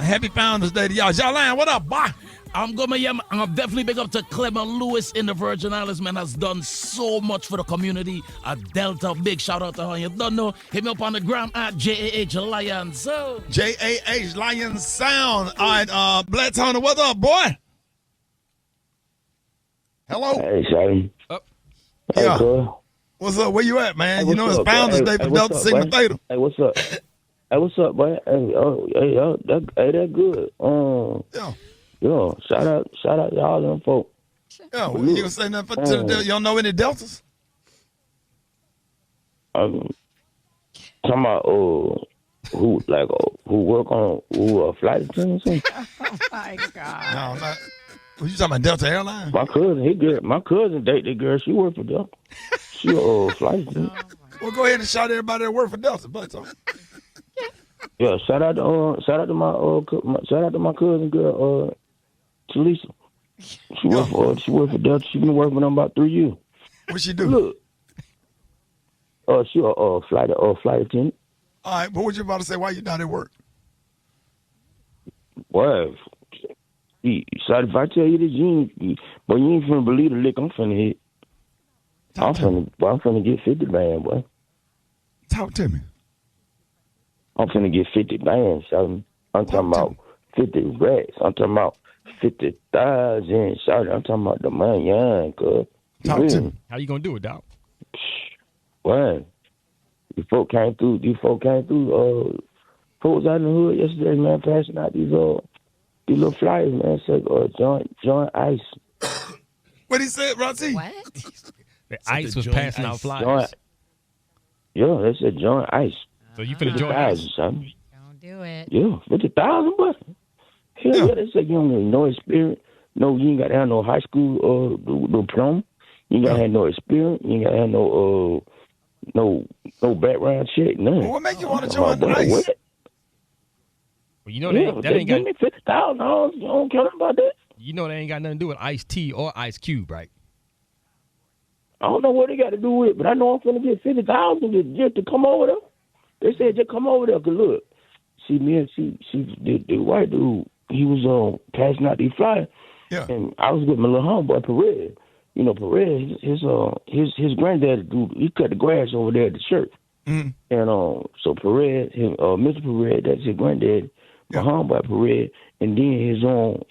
happy Founders Day to y'all. Jalen, what up, boy? I'm definitely big up to Clement Lewis in the Virgin Islands, man. Has done so much for the community at Delta. Big shout out to her. You don't know, hit me up on the gram at JAH Lions Sound. JAH Lions Sound. All right, Black Tony, what up, boy? Hello? Hey, Shady. Yeah. Hey, what's up? Where you at, man? Hey, you know it's Founders Day for Delta Sigma Theta. Hey, what's up? Hey, what's up, boy? That's good. Yeah, shout out to all them folk. Yeah, well, you gonna say nothing to the you don't know any Deltas? Talking about who work on flight attendants? Oh my God! No, not. What you talking about, Delta Airlines? My cousin date that girl. She work for Delta. She flight attendant. Well, go ahead and shout everybody that work for Delta, but yeah, shout out to my cousin girl, Talisa. She worked for Delta. She been working with them about 3 years. What she do? Look. She a flight attendant. All right, but what you about to say? Why you down at work? Well, if I tell you this, you ain't finna believe the lick I'm finna hit. I'm finna get 50 bands, boy. Talk to me. I'm finna get 50 bands, son. I'm talking about 50 racks. I'm talking about 50,000, son. I'm talking about the money, young, cuz. Talk to me. How you gonna do it, dog? Well, these folk came through. Folks out in the hood yesterday, man, passing out these little flyers, man. Said joint ice. What he said, Roxy? What? The ice was passing out flyers. Yeah, they said joint ice. So you finna join ice, son? Don't do it. Yeah, 50,000, but hell yeah, they said you don't need no experience. No, you ain't got to have no high school diploma. You ain't got to have no experience. You ain't got to have no background check. None. Well, what make you want to join the ice? Well, you know that ain't got me $50,000. You don't care about that. You know that ain't got nothing to do with Ice T or Ice Cube, right? I don't know what they got to do with it, but I know I'm finna get 50,000 just to come over there. They said just come over there. Cause look, the white dude, he was passing out these flyers. Yeah. And I was with my little homeboy Perez. You know, Perez, his granddaddy dude, he cut the grass over there at the church. Mm-hmm. And so Perez, Mr. Perez, that's his granddaddy, my homeboy Perez, and then his cousin,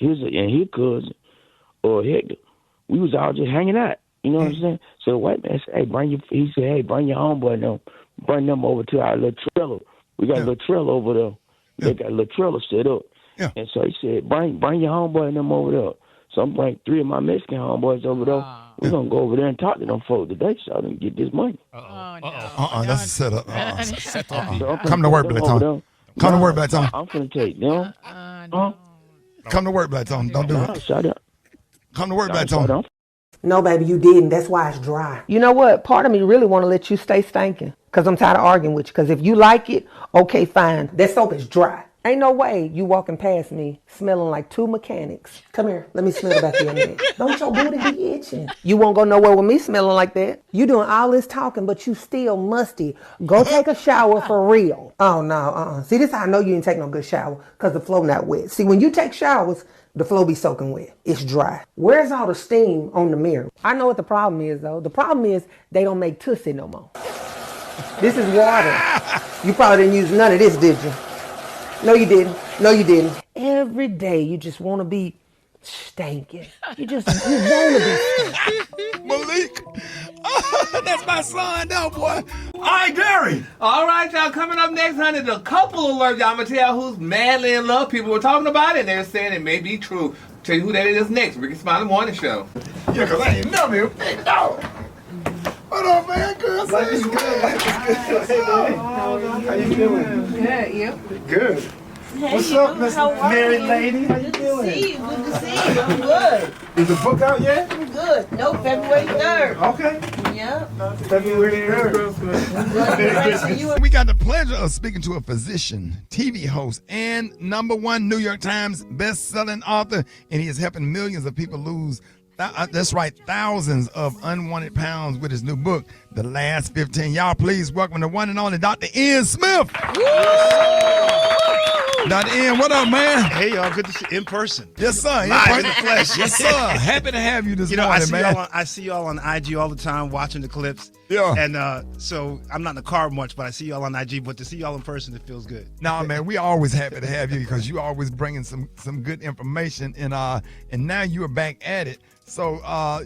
Hector. We was all just hanging out. You know what I'm saying? So the white man said, bring your homeboy now. Bring them over to our little trailer. We got a little trailer over there. They got a little trailer set up. Yeah. And so he said, bring your homeboy and them over there. So I'm bringing 3 of my Mexican homeboys over there. We're going to go over there and talk to them folks today so they can get this money. That's a setup. So Come to work, Black Tone. Come to work, Black Tone. I'm finna take them. Come to work, Black Tone. Don't do it. Shut up. Come to work, Black Tone. No, baby, you didn't. That's why it's dry. You know what? Part of me really want to let you stay stinking because I'm tired of arguing with you. Because if you like it, okay, fine. That soap is dry. Ain't no way you walking past me smelling like 2 mechanics. Come here. Let me smell the back of your neck. Don't your booty be itching. You won't go nowhere with me smelling like that. You doing all this talking, but you still musty. Go take a shower for real. Oh, no. See, this is how I know you didn't take no good shower because the floor not wet. See, when you take showers, the floor be soaking wet. It's dry. Where's all the steam on the mirror? I know what the problem is, though. The problem is they don't make Tootsie no more. This is water. You probably didn't use none of this, did you? No, you didn't. No, you didn't. Every day you just want to be stinking. You want to be stinking. Malik. That's my son, though, boy. All right, Gary. All right, y'all. Coming up next, honey, the couple alert. Y'all, I'm going to tell who's madly in love. People were talking about it, and they're saying it may be true. Tell you who that is next. Rickey Smiley Morning Show. Yeah, because I ain't never been big dog. What up, man? Good. Life is good. Life is good. How you doing? Good, you? Good. Hey, What's up, Miss how are Married you? Lady? How you Good doing? to see you. Good to see you. I'm good. Is the book out yet? I'm good. No, February 3rd. Okay. Yep. February 3rd. We got the pleasure of speaking to a physician, TV host, and #1 New York Times best-selling author, and he is helping millions of people lose, that's right, thousands of unwanted pounds with his new book, The Last 15. Y'all please welcome the one and only Dr. Ian Smith. Dr. Ian, what up, man? Hey, y'all. Good to see you in person. Yes, sir. Live in the flesh. Yes, sir. Happy to have you this morning, man. I see y'all on IG all the time watching the clips. Yeah. And so I'm not in the car much, but I see y'all on IG. But to see y'all in person, it feels good. No, man, we always happy to have you because you always bringing some good information. And now you are back at it. So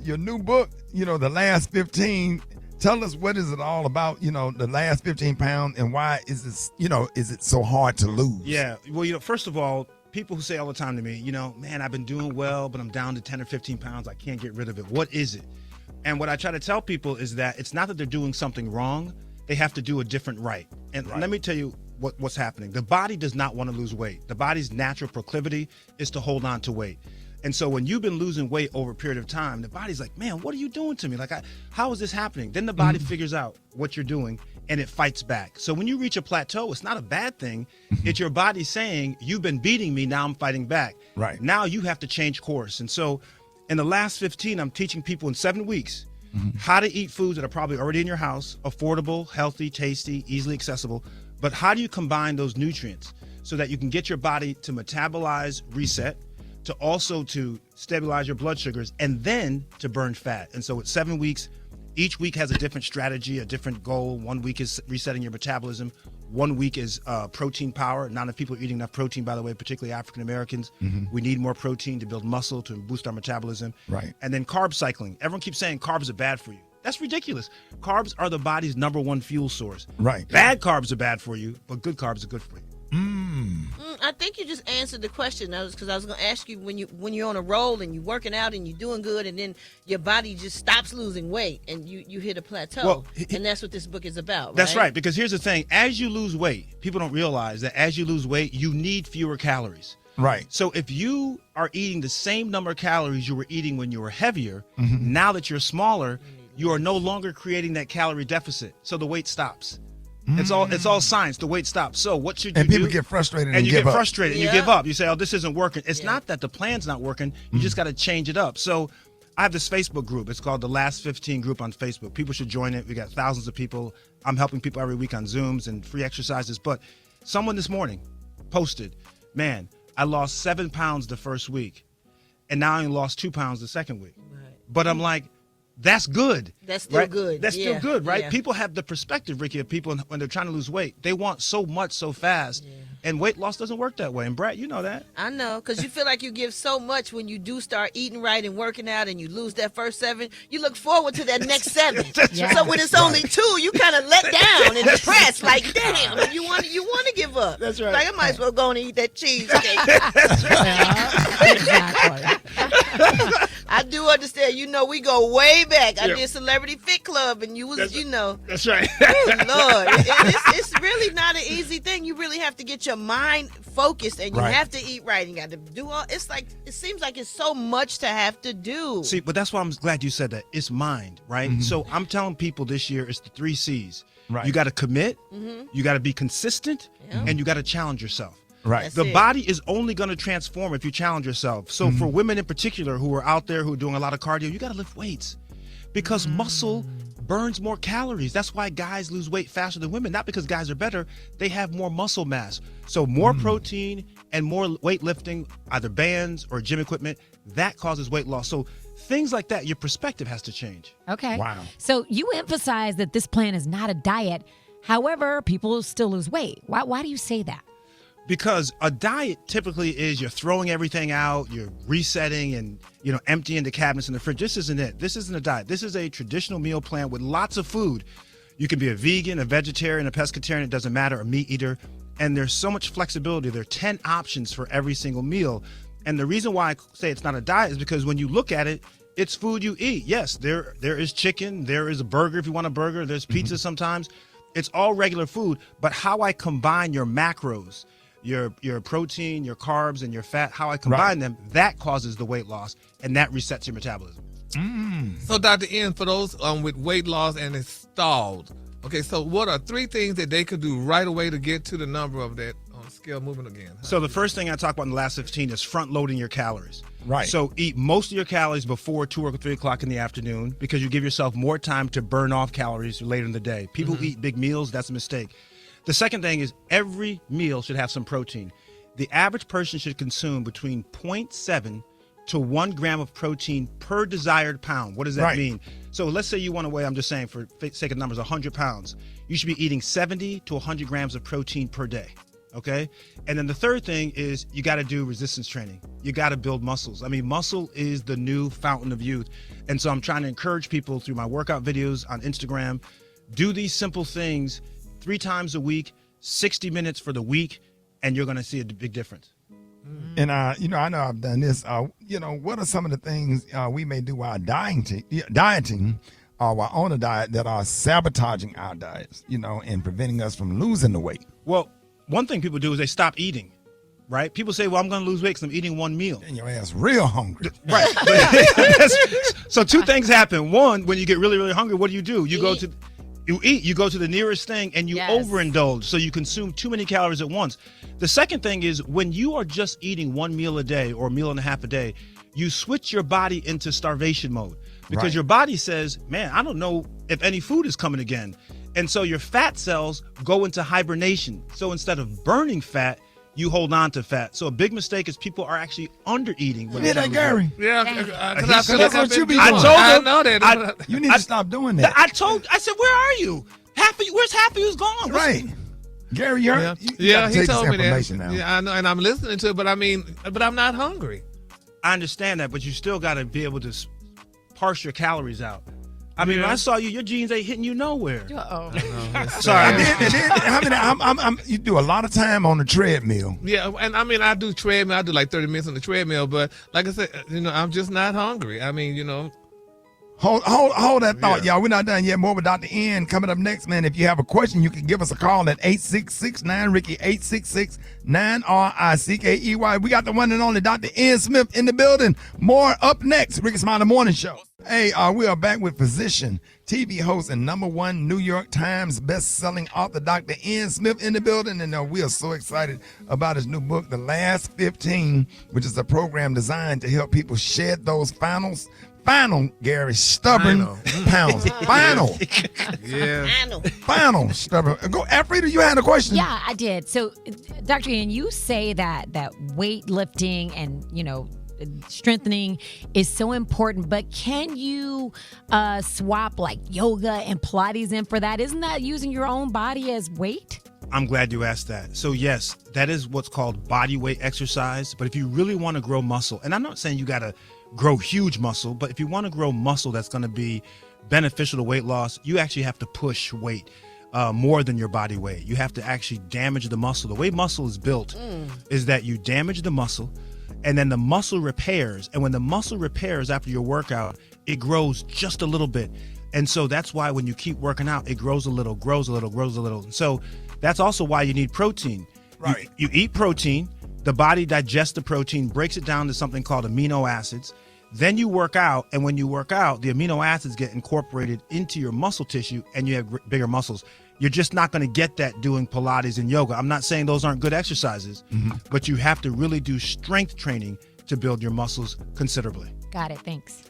your new book, The Last 15, tell us what is it all about, the last 15 pounds and why is this, is it so hard to lose? Yeah. Well, first of all, people who say all the time to me, man, I've been doing well, but I'm down to 10 or 15 pounds. I can't get rid of it. What is it? And what I try to tell people is that it's not that they're doing something wrong. They have to do a different right. And let me tell you what's happening. The body does not want to lose weight. The body's natural proclivity is to hold on to weight. And so when you've been losing weight over a period of time, the body's like, man, what are you doing to me? Like, how is this happening? Then the body figures out what you're doing and it fights back. So when you reach a plateau, it's not a bad thing. It's your body saying, you've been beating me, now I'm fighting back. Right. Now you have to change course. And so In the last 15, I'm teaching people in 7 weeks how to eat foods that are probably already in your house, affordable, healthy, tasty, easily accessible. But how do you combine those nutrients so that you can get your body to metabolize, reset, to also to stabilize your blood sugars, and then to burn fat? And so it's 7 weeks. Each week has a different strategy, a different goal. 1 week is resetting your metabolism. 1 week is protein power. Not enough people are eating enough protein, by the way, particularly African Americans. We need more protein to build muscle, to boost our metabolism. Right. And then carb cycling. Everyone keeps saying carbs are bad for you. That's ridiculous. Carbs are the body's #1 fuel source. Right. Bad carbs are bad for you, but good carbs are good for you. I think you just answered the question. Because I was going to ask you when you're on a roll and you're working out and you're doing good, and then your body just stops losing weight and you hit a plateau. Well, and that's what this book is about. That's right. Because here's the thing: as you lose weight, people don't realize that as you lose weight, you need fewer calories. Right. So if you are eating the same number of calories you were eating when you were heavier, now that you're smaller, you are no longer creating that calorie deficit. So the weight stops. It's all science. The weight stops. So what should you do? And people get frustrated and you give get up. frustrated and you give up. You say, "Oh, this isn't working." It's not that the plan's not working. You just got to change it up. So I have this Facebook group. It's called the Last 15 group on Facebook. People should join it. We got thousands of people. I'm helping people every week on Zooms and free exercises. But someone this morning posted, "Man, I lost 7 pounds the first week, and now I only lost 2 pounds the second week." But I'm like, that's good. That's still good. That's still good, right? Yeah. People have the perspective, Ricky, of people when they're trying to lose weight. They want so much so fast, and weight loss doesn't work that way. And Brat, you know that. I know, because you feel like you give so much when you do start eating right and working out, and you lose that first 7. You look forward to that next 7. So when it's only 2, you kind of let down and depressed. Like, damn, and you want to give up. That's right. Like, I might as well go and eat that cheesecake. Exactly. I do understand. You know, we go way back. I did Celebrity Fit Club, and you was, That's right. Oh, Lord. It's really not an easy thing. You really have to get your mind focused, and you have to eat right. You got to do all. It's like, it seems like it's so much to have to do. See, but that's why I'm glad you said that. It's mind, right? So I'm telling people this year it's the 3 C's. Right. You got to commit, you got to be consistent, and you got to challenge yourself. Right. The body is only going to transform if you challenge yourself. So for women in particular who are out there who are doing a lot of cardio, you got to lift weights because muscle burns more calories. That's why guys lose weight faster than women, not because guys are better. They have more muscle mass. So more protein and more weightlifting, either bands or gym equipment, that causes weight loss. So things like that, your perspective has to change. Okay. Wow. So you emphasize that this plan is not a diet. However, people still lose weight. Why do you say that? Because a diet typically is you're throwing everything out, you're resetting and, emptying the cabinets in the fridge. This isn't it. This isn't a diet. This is a traditional meal plan with lots of food. You can be a vegan, a vegetarian, a pescatarian, it doesn't matter, a meat eater. And there's so much flexibility. There are 10 options for every single meal. And the reason why I say it's not a diet is because when you look at it, it's food you eat. Yes, there is chicken, there is a burger if you want a burger, there's pizza sometimes. It's all regular food, but how I combine your macros, your protein, your carbs, and your fat, how I combine them, that causes the weight loss, and that resets your metabolism. So, Dr. N, for those with weight loss and it's stalled, okay, so what are 3 things that they could do right away to get to the number of that scale moving again? So the first thing I talk about in the last 15 is front loading your calories. Right. So eat most of your calories before 2 or 3 o'clock in the afternoon because you give yourself more time to burn off calories later in the day. People who eat big meals, that's a mistake. The second thing is every meal should have some protein. The average person should consume between 0.7 to 1 gram of protein per desired pound. What does that mean? So let's say you want to weigh, I'm just saying for sake of numbers, 100 pounds. You should be eating 70 to 100 grams of protein per day. Okay? And then the third thing is you got to do resistance training. You got to build muscles. I mean, muscle is the new fountain of youth. And so I'm trying to encourage people through my workout videos on Instagram, do these simple things 3 times a week, 60 minutes for the week, and you're going to see a big difference. And, I know I've done this. What are some of the things we may do while dieting or while on a diet that are sabotaging our diets, and preventing us from losing the weight? Well, one thing people do is they stop eating, right? People say, well, I'm going to lose weight because I'm eating 1 meal. And your ass real hungry. Right. So 2 things happen. One, when you get really, really hungry, what do? You go to You go to the nearest thing and you overindulge, so you consume too many calories at once. The second thing is when you are just eating one meal a day or a meal and a half a day, you switch your body into starvation mode because your body says, man, I don't know if any food is coming again. And so your fat cells go into hibernation. So instead of burning fat, you hold on to fat. So a big mistake is people are actually under eating. You hear that, Gary? Yeah, that's what you be doing. I know that. You need to stop doing that. I said, where are you? Where's half of you's gone? Right. Gary, you heard? Yeah, he told me that. Now. Yeah, I know, and I'm listening to it, but I'm not hungry. I understand that, but you still got to be able to parse your calories out. I mean, when I saw you, your jeans ain't hitting you nowhere. Sorry. You do a lot of time on the treadmill. Yeah, and I mean, I do treadmill. I do like 30 minutes on the treadmill, but like I said, I'm just not hungry. I mean, Hold that thought, y'all. We're not done yet. More with Dr. N coming up next, man. If you have a question, you can give us a call at 866-9-RICKY, 866-9-RICKEY. We got the one and only Dr. N Smith in the building. More up next. Rickey Smiley Morning Show. Hey, we are back with physician, TV host, and #1 New York Times best-selling author, Dr. N Smith in the building. And we are so excited about his new book, The Last 15, which is a program designed to help people shed those final, Gary, stubborn pounds. Final. Yeah. Final, stubborn. Go, Alfreda, you had a question. Yeah, I did. So, Dr. Ian, you say that weightlifting and, strengthening is so important, but can you swap like yoga and Pilates in for that? Isn't that using your own body as weight? I'm glad you asked that. So yes, that is what's called body weight exercise. But if you really want to grow muscle, and I'm not saying you got to grow huge muscle, but if you want to grow muscle that's going to be beneficial to weight loss, you actually have to push weight more than your body weight. You have to actually damage the muscle. The way muscle is built is that you damage the muscle, and then the muscle repairs. And when the muscle repairs after your workout, it grows just a little bit. And so that's why when you keep working out, it grows a little, grows a little, grows a little. And so that's also why you need protein. Right. You eat protein, the body digests the protein, breaks it down to something called amino acids. Then you work out, and when you work out, the amino acids get incorporated into your muscle tissue, and you have bigger muscles. You're just not going to get that doing Pilates and yoga. I'm not saying those aren't good exercises, but you have to really do strength training to build your muscles considerably. Got it. Thanks.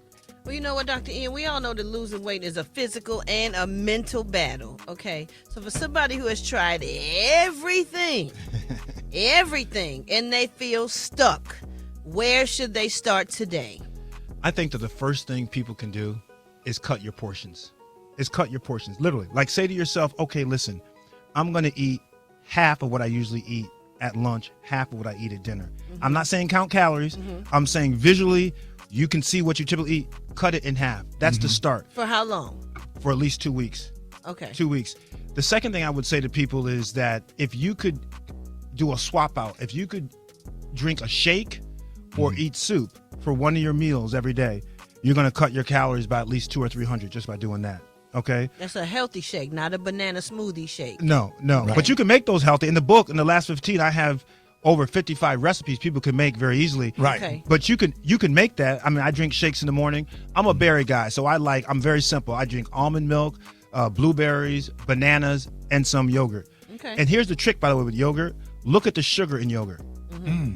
Well, you know what, Dr. Ian, we all know that losing weight is a physical and a mental battle, okay? So for somebody who has tried everything, and they feel stuck, where should they start today? I think that the first thing people can do is cut your portions. Literally. Like, say to yourself, okay, listen, I'm going to eat half of what I usually eat at lunch, half of what I eat at dinner. I'm not saying count calories. I'm saying visually, you can see what you typically eat, cut it in half. That's the start. For how long? For at least 2 weeks. Okay. 2 weeks. The second thing I would say to people is that if you could do a swap out, if you could drink a shake or eat soup for one of your meals every day, you're going to cut your calories by at least 200 or 300 just by doing that. Okay? That's a healthy shake, not a banana smoothie shake. No. Right. But you can make those healthy. In the book, in the last 15, I have over 55 recipes people can make very easily. Right. Okay. But you can make that. I mean, I drink shakes in the morning. I'm a berry guy, so I'm very simple. I drink almond milk, blueberries, bananas, and some yogurt. Okay. And here's the trick, by the way, with yogurt. Look at the sugar in yogurt.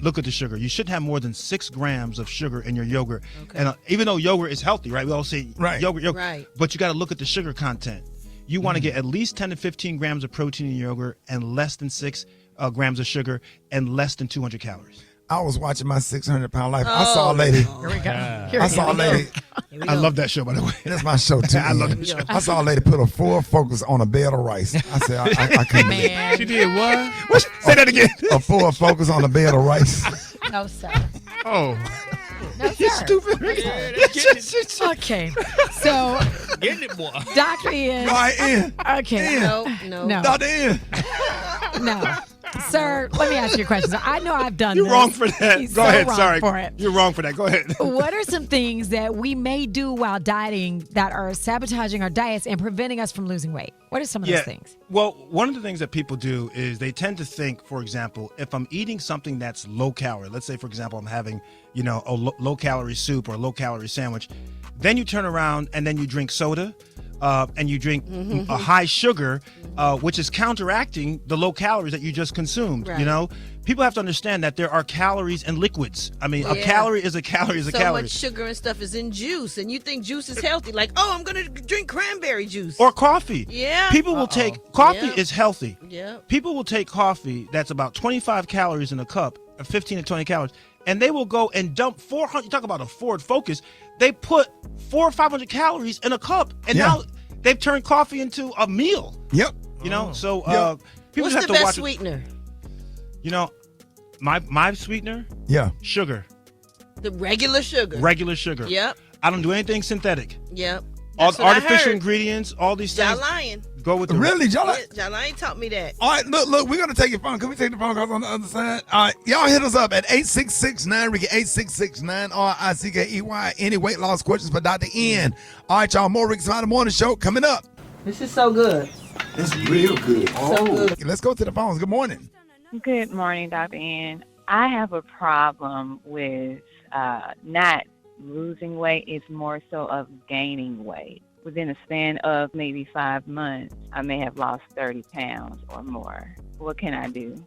Look at the sugar. You shouldn't have more than 6 grams of sugar in your yogurt. Okay. And even though yogurt is healthy, right? We all say yogurt. Right. But you got to look at the sugar content. You want to get at least 10 to 15 grams of protein in your yogurt and less than 6 grams of sugar and less than 200 calories. I was watching My 600-Pound Life. I saw a lady. Here we go. I saw a lady. I love that show, by the way. That's my show, too. I love that show. I saw a lady put a full focus on a bed of rice. I said, I couldn't believe it. She did what? Say that again. A full focus on a bed of rice. No, sir. Oh. No, sir. You're stupid. Okay. So, Getting it, boy. Dr. Ian. Go ahead, Ian. Okay. Ian. No. Dr. Ian. No. Sir, let me ask you a question. So I know I've done You're this. wrong for that. He's Go so ahead. wrong Sorry. for it. You're wrong for that. Go ahead. What are some things that we may do while dieting that are sabotaging our diets and preventing us from losing weight? What are some of those things? Well, one of the things that people do is they tend to think, for example, if I'm eating something that's low calorie, let's say, for example, I'm having, a low calorie soup or a low calorie sandwich, then you turn around and then you drink soda and you drink a high sugar, which is counteracting the low calories that you just consumed. Right. You know, people have to understand that there are calories in liquids. I mean, a calorie is a calorie is a so calorie. much sugar and stuff is in juice, and you think juice is healthy. Like, oh, I'm going to drink cranberry juice. Or coffee. Yeah. People will take coffee Yeah. is healthy. Yeah. People will take coffee that's about 25 calories in a cup, 15 to 20 calories, and they will go and dump 400. You talk about a Ford Focus. They put 400 or 500 calories in a cup, and now they've turned coffee into a meal. Yep. You know, so people What's just have the to best watch. sweetener? You know, my sweetener. Yeah. Sugar. The regular sugar. Regular sugar. Yep. I don't do anything synthetic. Yep. All That's what I artificial heard. ingredients, all these things. Lion. Go with the Really, Lion taught me that. All right, look, we're going to take your phone. Can we take the phone calls on the other side? All right, y'all hit us up at 866-9-RICKY, 866-9-RICKEY. Any weight loss questions for Dr. N? All right, y'all, more Rickey Smiley Morning Show coming up. This is so good. It's real good. So good. Let's go to the phones. Good morning. Good morning, Dr. N. I have a problem with not losing weight. It's more so of gaining weight. Within a span of maybe 5 months, I may have lost 30 pounds or more. What can I do?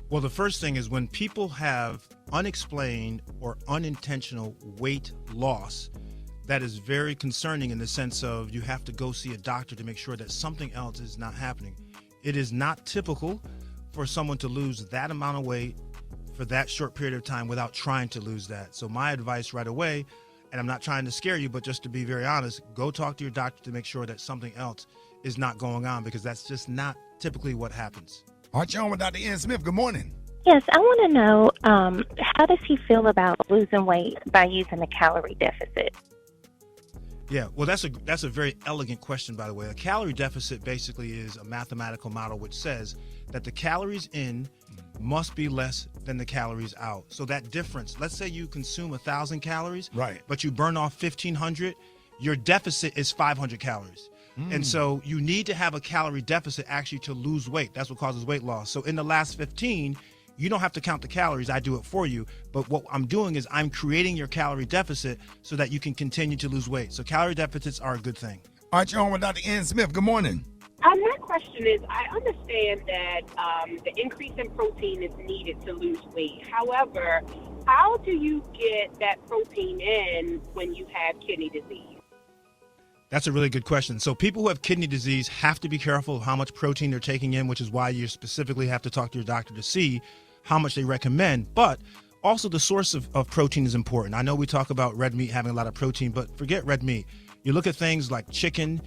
Well, the first thing is when people have unexplained or unintentional weight loss, that is very concerning in the sense of you have to go see a doctor to make sure that something else is not happening. It is not typical for someone to lose that amount of weight for that short period of time without trying to lose that. So my advice right away, and I'm not trying to scare you, but just to be very honest, go talk to your doctor to make sure that something else is not going on, because that's just not typically what happens. All right, you're on with Dr. N. Smith. Good morning. Yes, I want to know how does he feel about losing weight by using a calorie deficit? Yeah, well, that's a very elegant question, by the way. A calorie deficit basically is a mathematical model which says that the calories in must be less than the calories out. So that difference, let's say you consume 1,000 calories, right, but you burn off 1,500, your deficit is 500 calories. And so you need to have a calorie deficit actually to lose weight. That's what causes weight loss. So in the last 15, you don't have to count the calories. I do it for you. But what I'm doing is I'm creating your calorie deficit so that you can continue to lose weight. So calorie deficits are a good thing. All right, you're on with Dr. N. Smith. Good morning. My question is, I understand that the increase in protein is needed to lose weight. However, how do you get that protein in when you have kidney disease? That's a really good question. So people who have kidney disease have to be careful of how much protein they're taking in, which is why you specifically have to talk to your doctor to see how much they recommend. But also the source of protein is important. I know we talk about red meat having a lot of protein, but forget red meat. You look at things like chicken,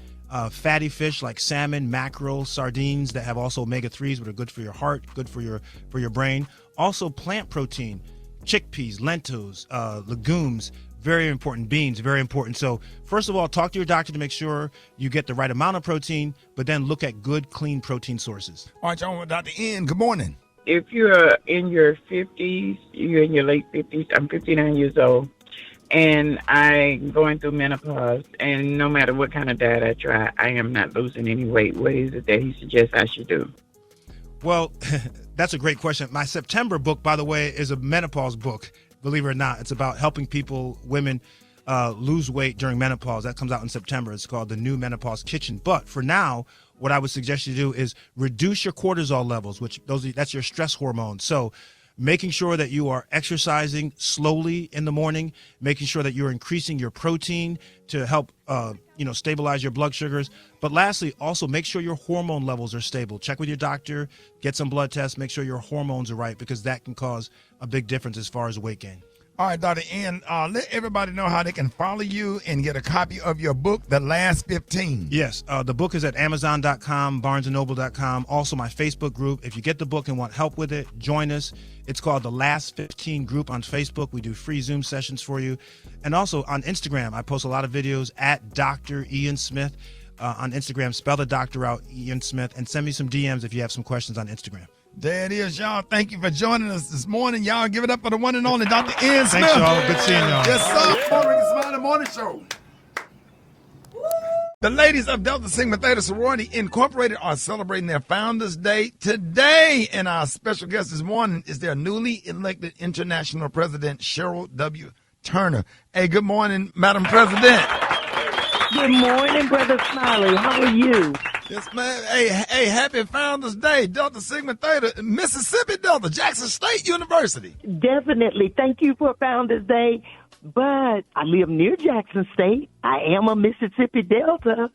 fatty fish like salmon, mackerel, sardines that have also omega-3s, which are good for your heart, good for your brain. Also plant protein, chickpeas, lentils, legumes, very important. Beans, very important. So first of all, talk to your doctor to make sure you get the right amount of protein, but then look at good, clean protein sources. All right, you're on with Dr. N. Good morning. If you're in your 50s, you're in your late 50s, I'm 59 years old, and I'm going through menopause, and no matter what kind of diet I try, I am not losing any weight. What is it that he suggests I should do? Well, that's a great question. My September book, by the way, is a menopause book. Believe it or not, it's about helping people, women, lose weight during menopause. That comes out in September. It's called The New Menopause Kitchen. But for now, what I would suggest you do is reduce your cortisol levels, that's your stress hormone. So making sure that you are exercising slowly in the morning, making sure that you're increasing your protein to help stabilize your blood sugars. But lastly, also make sure your hormone levels are stable. Check with your doctor, get some blood tests, make sure your hormones are right, because that can cause a big difference as far as weight gain. All right, Dr. N, let everybody know how they can follow you and get a copy of your book, The Last 15. Yes, the book is at Amazon.com, BarnesandNoble.com. Also, my Facebook group. If you get the book and want help with it, join us. It's called The Last 15 group on Facebook. We do free Zoom sessions for you. And also on Instagram, I post a lot of videos at Dr. Ian Smith. On Instagram, spell the doctor out, Ian Smith, and send me some DMs if you have some questions on Instagram. There it is, y'all. Thank you for joining us this morning. Y'all give it up for the one and only Dr. N. Smith. Thanks, y'all. Good seeing y'all. Yes, sir. Rickey Smiley Morning Show. The ladies of Delta Sigma Theta Sorority Incorporated are celebrating their Founders Day today. And our special guest this morning is their newly elected international president, Cheryl W. Turner. Hey, good morning, Madam President. Good morning, Brother Smiley. How are you? Yes, man. Hey, happy Founders Day, Delta Sigma Theta, Mississippi Delta, Jackson State University. Definitely. Thank you for Founders Day. But I live near Jackson State. I am a Mississippi Delta.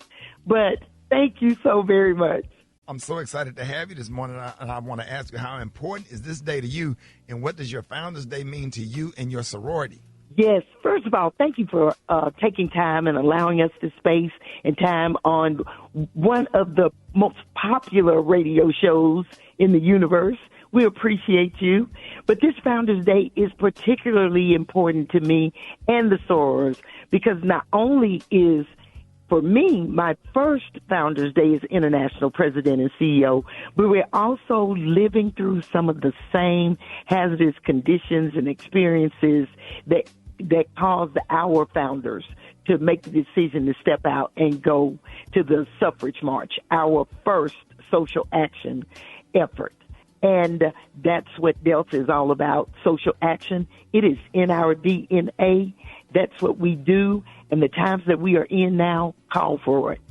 But thank you so very much. I'm so excited to have you this morning, and I want to ask you, how important is this day to you, and what does your Founders Day mean to you and your sorority? Yes. First of all, thank you for taking time and allowing us this space and time on one of the most popular radio shows in the universe. We appreciate you. But this Founders Day is particularly important to me and the sorors because not only is, for me, my first Founders Day as International President and CEO, but we're also living through some of the same hazardous conditions and experiences that caused our founders to make the decision to step out and go to the suffrage march, our first social action effort. And that's what Delta is all about, social action. It is in our DNA. That's what we do. And the times that we are in now call for it.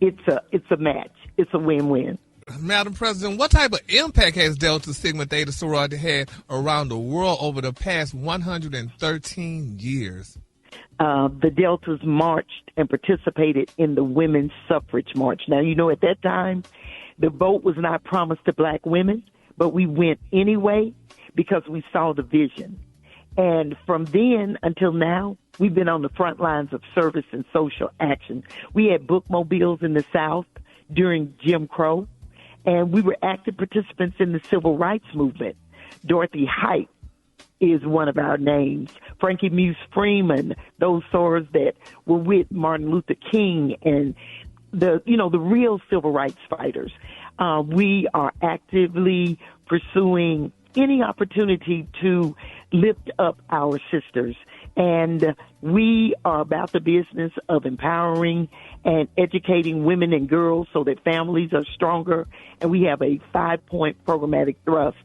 It's a match. It's a win-win. Madam President, what type of impact has Delta Sigma Theta sorority had around the world over the past 113 years? The Deltas marched and participated in the women's suffrage march. Now, you know, at that time, the vote was not promised to black women, but we went anyway because we saw the vision. And from then until now, we've been on the front lines of service and social action. We had bookmobiles in the South during Jim Crow, and we were active participants in the civil rights movement. Dorothy Height is one of our names. Frankie Muse Freeman, those sorors that were with Martin Luther King and the real civil rights fighters. We are actively pursuing any opportunity to lift up our sisters. And we are about the business of empowering and educating women and girls so that families are stronger. And we have a 5-point programmatic thrust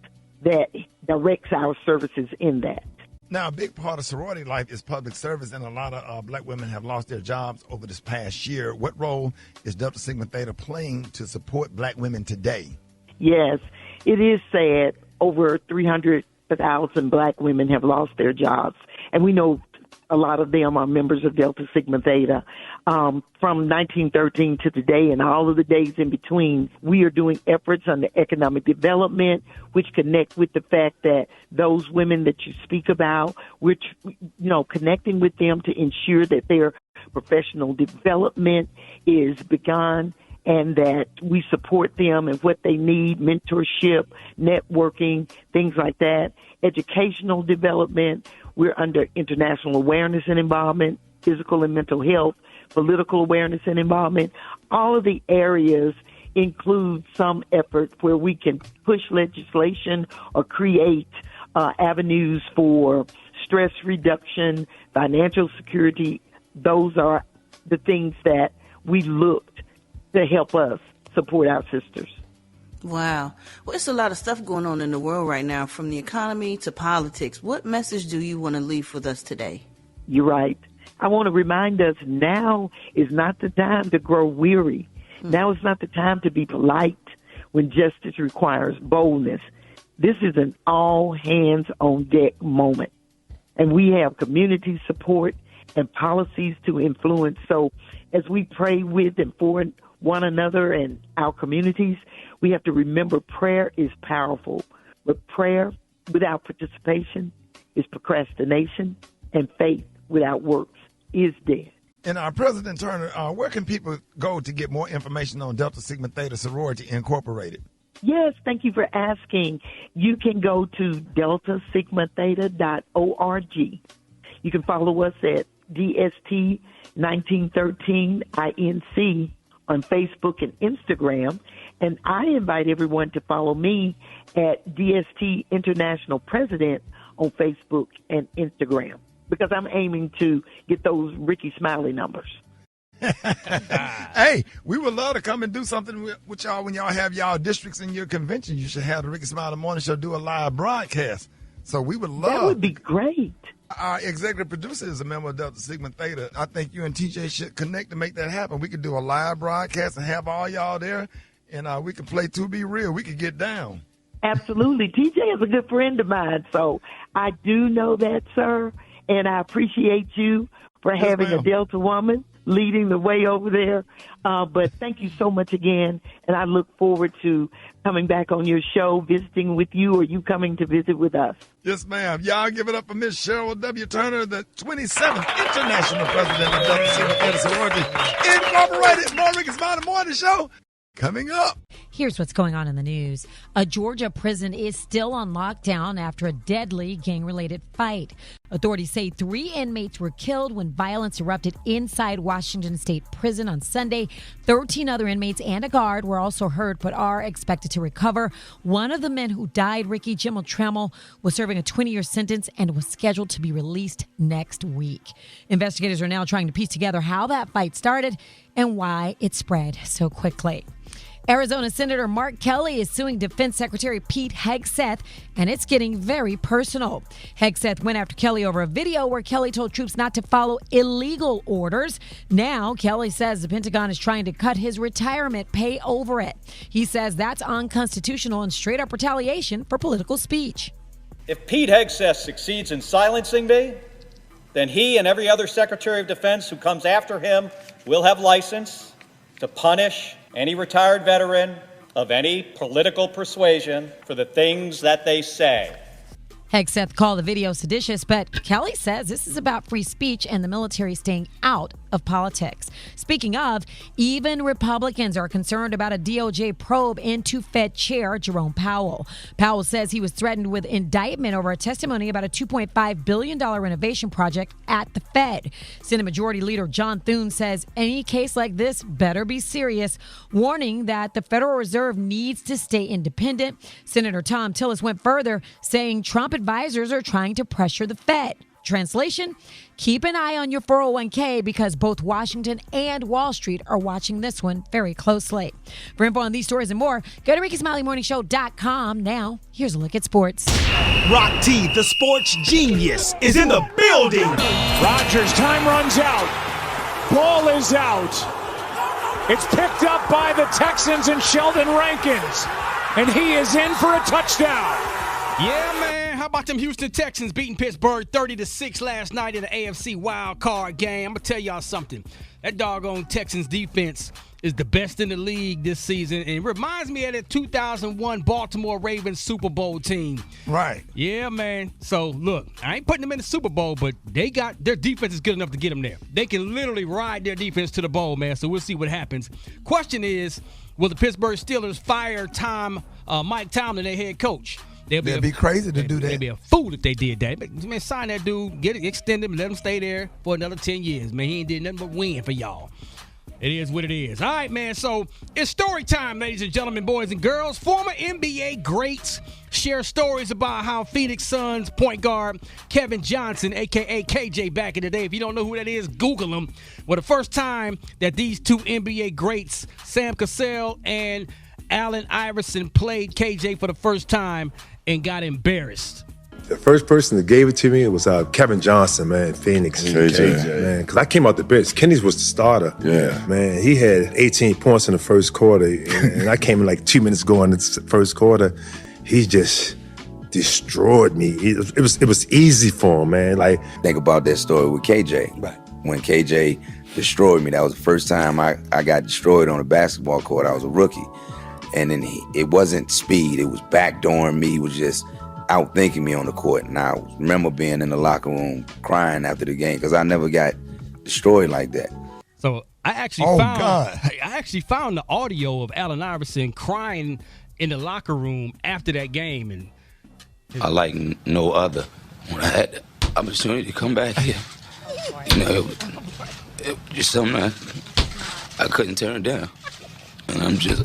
that directs our services in that. Now, a big part of sorority life is public service, and a lot of black women have lost their jobs over this past year. What role is Delta Sigma Theta playing to support black women today? Yes, it is sad. Over 300,000 black women have lost their jobs, and we know a lot of them are members of Delta Sigma Theta. From 1913 to today and all of the days in between, we are doing efforts on the economic development, which connect with the fact that those women that you speak about, which, connecting with them to ensure that their professional development is begun and that we support them and what they need, mentorship, networking, things like that, educational development. We're under international awareness and involvement, physical and mental health, political awareness and involvement. All of the areas include some effort where we can push legislation or create avenues for stress reduction, financial security. Those are the things that we looked to help us support our sisters. Wow. Well, it's a lot of stuff going on in the world right now, from the economy to politics. What message do you want to leave with us today? You're right. I want to remind us now is not the time to grow weary. Now is not the time to be polite when justice requires boldness. This is an all-hands-on-deck moment. And we have community support and policies to influence. So as we pray with and for one another and our communities, we have to remember prayer is powerful. But prayer without participation is procrastination, and faith without works is dead. And President Turner, where can people go to get more information on Delta Sigma Theta Sorority Incorporated? Yes, thank you for asking. You can go to deltasigmatheta.org. You can follow us at DST1913INC on Facebook and Instagram. And I invite everyone to follow me at DST International President on Facebook and Instagram, because I'm aiming to get those Rickey Smiley numbers. Hey, we would love to come and do something with y'all when y'all have y'all districts and your convention. You should have the Rickey Smiley Morning Show do a live broadcast So we would love. That would be great. Our executive producer is a member of Delta Sigma Theta. I think you and TJ should connect to make that happen. We could do a live broadcast and have all y'all there, and we could play To Be Real. We could get down. Absolutely. TJ is a good friend of mine, so I do know that, sir, and I appreciate you for having a Delta woman leading the way over there. But thank you so much again, and I look forward to coming back on your show, visiting with you, or you coming to visit with us. Yes, ma'am. Y'all give it up for Miss Cheryl W. Turner, the 27th International President of Delta Sigma Theta Sorority Incorporated. More Rickey Smiley Morning Show coming up. Here's what's going on in the news. A Georgia prison is still on lockdown after a deadly gang-related fight. Authorities say 3 inmates were killed when violence erupted inside Washington State Prison on Sunday. 13 other inmates and a guard were also hurt but are expected to recover. One of the men who died, Ricky Jimmel Trammell, was serving a 20-year sentence and was scheduled to be released next week. Investigators are now trying to piece together how that fight started and why it spread so quickly. Arizona Senator Mark Kelly is suing Defense Secretary Pete Hegseth, and it's getting very personal. Hegseth went after Kelly over a video where Kelly told troops not to follow illegal orders. Now, Kelly says the Pentagon is trying to cut his retirement pay over it. He says that's unconstitutional and straight-up retaliation for political speech. If Pete Hegseth succeeds in silencing me, then he and every other Secretary of Defense who comes after him will have license to punish any retired veteran of any political persuasion for the things that they say. Hegseth called the video seditious, but Kelly says this is about free speech and the military staying out of politics. Speaking of, even Republicans are concerned about a DOJ probe into Fed Chair Jerome Powell. Powell says he was threatened with indictment over a testimony about a $2.5 billion renovation project at the Fed. Senate Majority Leader John Thune says any case like this better be serious, warning that the Federal Reserve needs to stay independent. Senator Tom Tillis went further, saying Trump advisors are trying to pressure the Fed. Translation, keep an eye on your 401k because both Washington and Wall Street are watching this one very closely. For info on these stories and more, go to RickeySmileyMorningShow.com. Now, here's a look at sports. Rock T, the sports genius, is in the building. Rodgers, time runs out. Ball is out. It's picked up by the Texans and Sheldon Rankins. And he is in for a touchdown. Yeah, man. How about them Houston Texans beating Pittsburgh 30-6 last night in the AFC wild card game? I'm going to tell y'all something. That doggone Texans defense is the best in the league this season. And it reminds me of that 2001 Baltimore Ravens Super Bowl team. Right. Yeah, man. So, look, I ain't putting them in the Super Bowl, but their defense is good enough to get them there. They can literally ride their defense to the bowl, man. So we'll see what happens. Question is, will the Pittsburgh Steelers fire Mike Tomlin, their head coach? They'd be crazy to do that. They'd be a fool if they did that. But, man, sign that dude, get it extended, let him stay there for another 10 years. Man, he ain't did nothing but win for y'all. It is what it is. All right, man, so it's story time, ladies and gentlemen, boys and girls. Former NBA greats share stories about how Phoenix Suns point guard Kevin Johnson, a.k.a. KJ, back in the day. If you don't know who that is, Google him. Well, the first time that these two NBA greats, Sam Cassell and Allen Iverson, played KJ for the first time and got embarrassed. The first person that gave it to me was Kevin Johnson, man, Phoenix. KJ. Man, because I came out the bench. Kenny's was the starter. Yeah. Man, he had 18 points in the first quarter, and I came in like 2 minutes going in the first quarter. He just destroyed me. It was easy for him, man. Like, think about that story with KJ. Right. When KJ destroyed me, that was the first time I got destroyed on a basketball court. I was a rookie. And then it wasn't speed. It was backdooring me. He was just outthinking me on the court. And I remember being in the locker room crying after the game because I never got destroyed like that. So I actually found the audio of Allen Iverson crying in the locker room after that game. And I like no other. When I had the opportunity to come back here, it was just something I couldn't turn down. And I'm just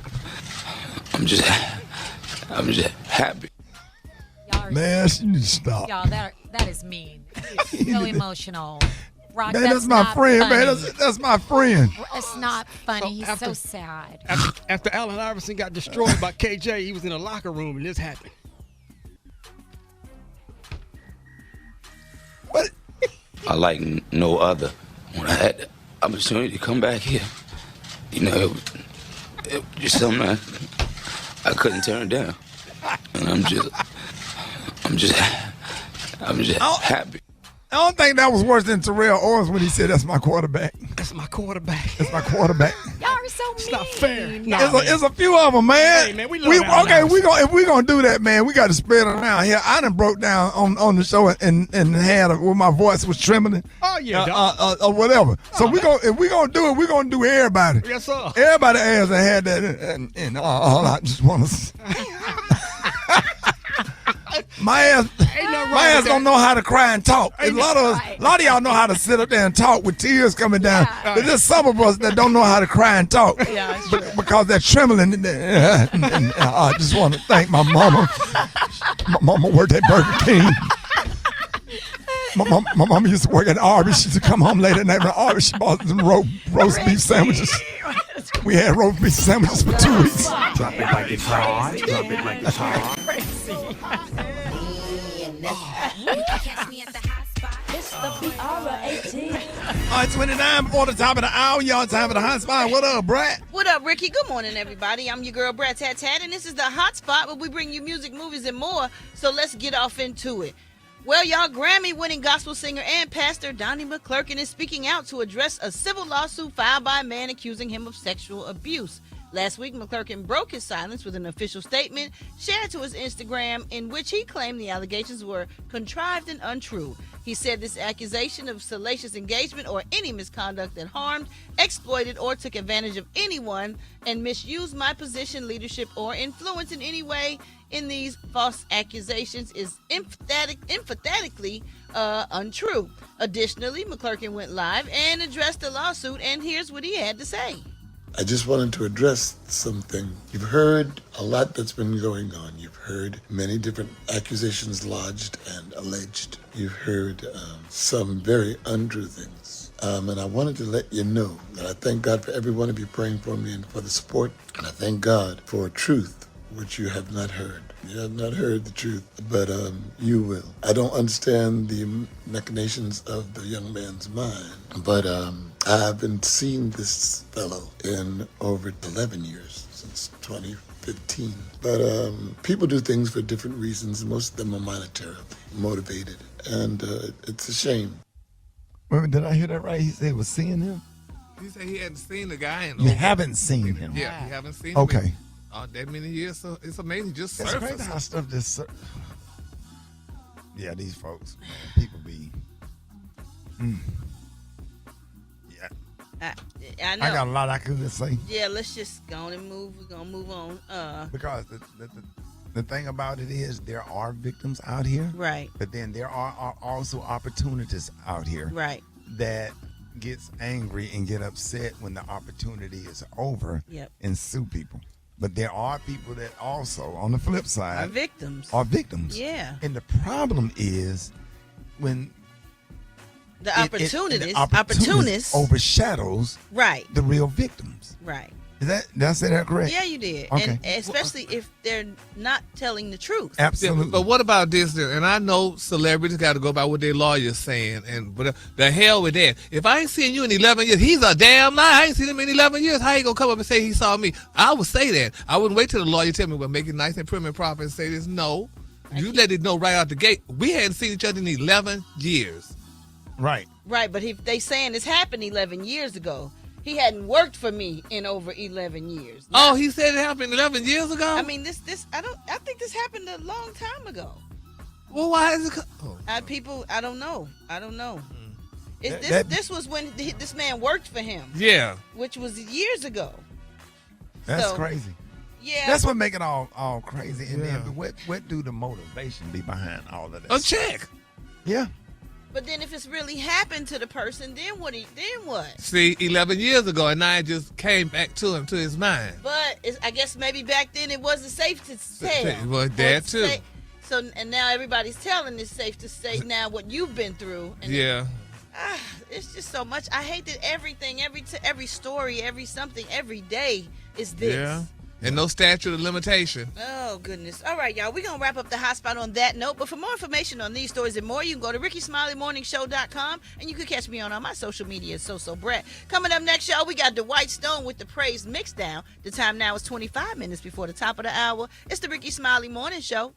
happy. Man, you need to stop. Y'all, that is mean. It's so emotional. Rock, man, that's my friend, funny. Man. That's my friend. It's not funny. He's so sad. After Allen Iverson got destroyed by KJ, he was in a locker room and this happened. like no other. When I had the opportunity to come back here, you know, it was just something I couldn't turn down. And I'm just happy. I don't think that was worse than Terrell Owens when he said, "That's my quarterback." That's my quarterback. That's my quarterback. Y'all are so mean. It's not fair. It's a few of them, man. Hey, man, we love Alowishus. If we gonna do that, man, we got to spread it around here. I done broke down on the show and had where my voice was trembling. Oh yeah, or whatever. So if we gonna do it, we gonna do everybody. Yes, sir. Everybody has had that, and all I just want to. My ass don't know how to cry and talk. A lot of y'all know how to sit up there and talk with tears coming down. But there's some of us that don't know how to cry and talk because they're trembling. And I just want to thank my mama. My mama worked at Burger King. My mama used to work at Arby's. She used to come home late at night from Arby's. She bought some roast beef sandwiches. We had roast beef sandwiches for 2 weeks. Drop it like it's hot. Drop it like it's hot. It's the BR18. All right, 29 before the top of the hour. Y'all time for the hot spot. What up, Brat? What up, Ricky? Good morning, everybody. I'm your girl, Brat, and this is the hot spot where we bring you music, movies, and more. So let's get off into it. Well, y'all, Grammy-winning gospel singer and pastor Donnie McClurkin is speaking out to address a civil lawsuit filed by a man accusing him of sexual abuse. Last week, McClurkin broke his silence with an official statement shared to his Instagram in which he claimed the allegations were contrived and untrue. He said this accusation of salacious engagement or any misconduct that harmed, exploited, or took advantage of anyone and misused my position, leadership, or influence in any way in these false accusations is emphatically untrue. Additionally, McClurkin went live and addressed the lawsuit, and here's what he had to say. I just wanted to address something. You've heard a lot that's been going on. You've heard many different accusations lodged and alleged. You've heard some very untrue things. And I wanted to let you know that I thank God for every one of you praying for me and for the support. And I thank God for truth, which you have not heard. You have not heard the truth, but you will. I don't understand the machinations of the young man's mind, but I've been seeing this fellow in over 11 years, since 2015. But people do things for different reasons. Most of them are monetarily motivated, and it's a shame. Wait, did I hear that right? He said he was seeing him? He said he hadn't seen the guy. You haven't seen him? Yeah, you haven't seen him. Okay. That many years, so it's amazing. Just it's surface. crazy how stuff just. Yeah, these folks, man, people be. Yeah. I know. I got a lot I could say. Yeah, let's just go on and move. We're gonna move on. Because the thing about it is there are victims out here, right? But then there are also opportunities out here, right? That gets angry and get upset when the opportunity is over, and sue people. But there are people that also, on the flip side, are victims. Yeah. And the problem is when the opportunists overshadows the real victims. Right. Did I say that correct? Yeah, you did. Okay. And especially if they're not telling the truth. Absolutely. Yeah, but what about this? And I know celebrities got to go by what their lawyer's saying. But the hell with that. If I ain't seen you in 11 years, he's a damn lie. I ain't seen him in 11 years. How you going to come up and say he saw me? I would say that. I wouldn't wait till the lawyer tell me, well, make it nice and prim and proper and say this. No. You let it know right out the gate. We hadn't seen each other in 11 years. Right. Right, but if they saying this happened 11 years ago, he hadn't worked for me in over 11 years. Oh, he said it happened 11 years ago? I mean, I think this happened a long time ago. Well, why is it? I don't know. This was when this man worked for him. Yeah. Which was years ago. That's crazy. Yeah. That's what make it all crazy. And then what do the motivation be behind all of that? A check. Yeah. But then if it's really happened to the person, then what? See, 11 years ago, and now it just came back to him, to his mind. But I guess maybe back then it wasn't safe to tell. Well, that too. And now everybody's telling it's safe to say now what you've been through. And it's just so much. I hate that everything, every story, every something, every day is this. And no statute of limitation. Oh, goodness. All right, y'all. We're going to wrap up the hot spot on that note. But for more information on these stories and more, you can go to RickeySmileyMorningShow.com, and you can catch me on all my social media, So Brat. Coming up next, y'all, we got Dwight Stone with the Praise Mixdown. The time now is 25 minutes before the top of the hour. It's the Rickey Smiley Morning Show.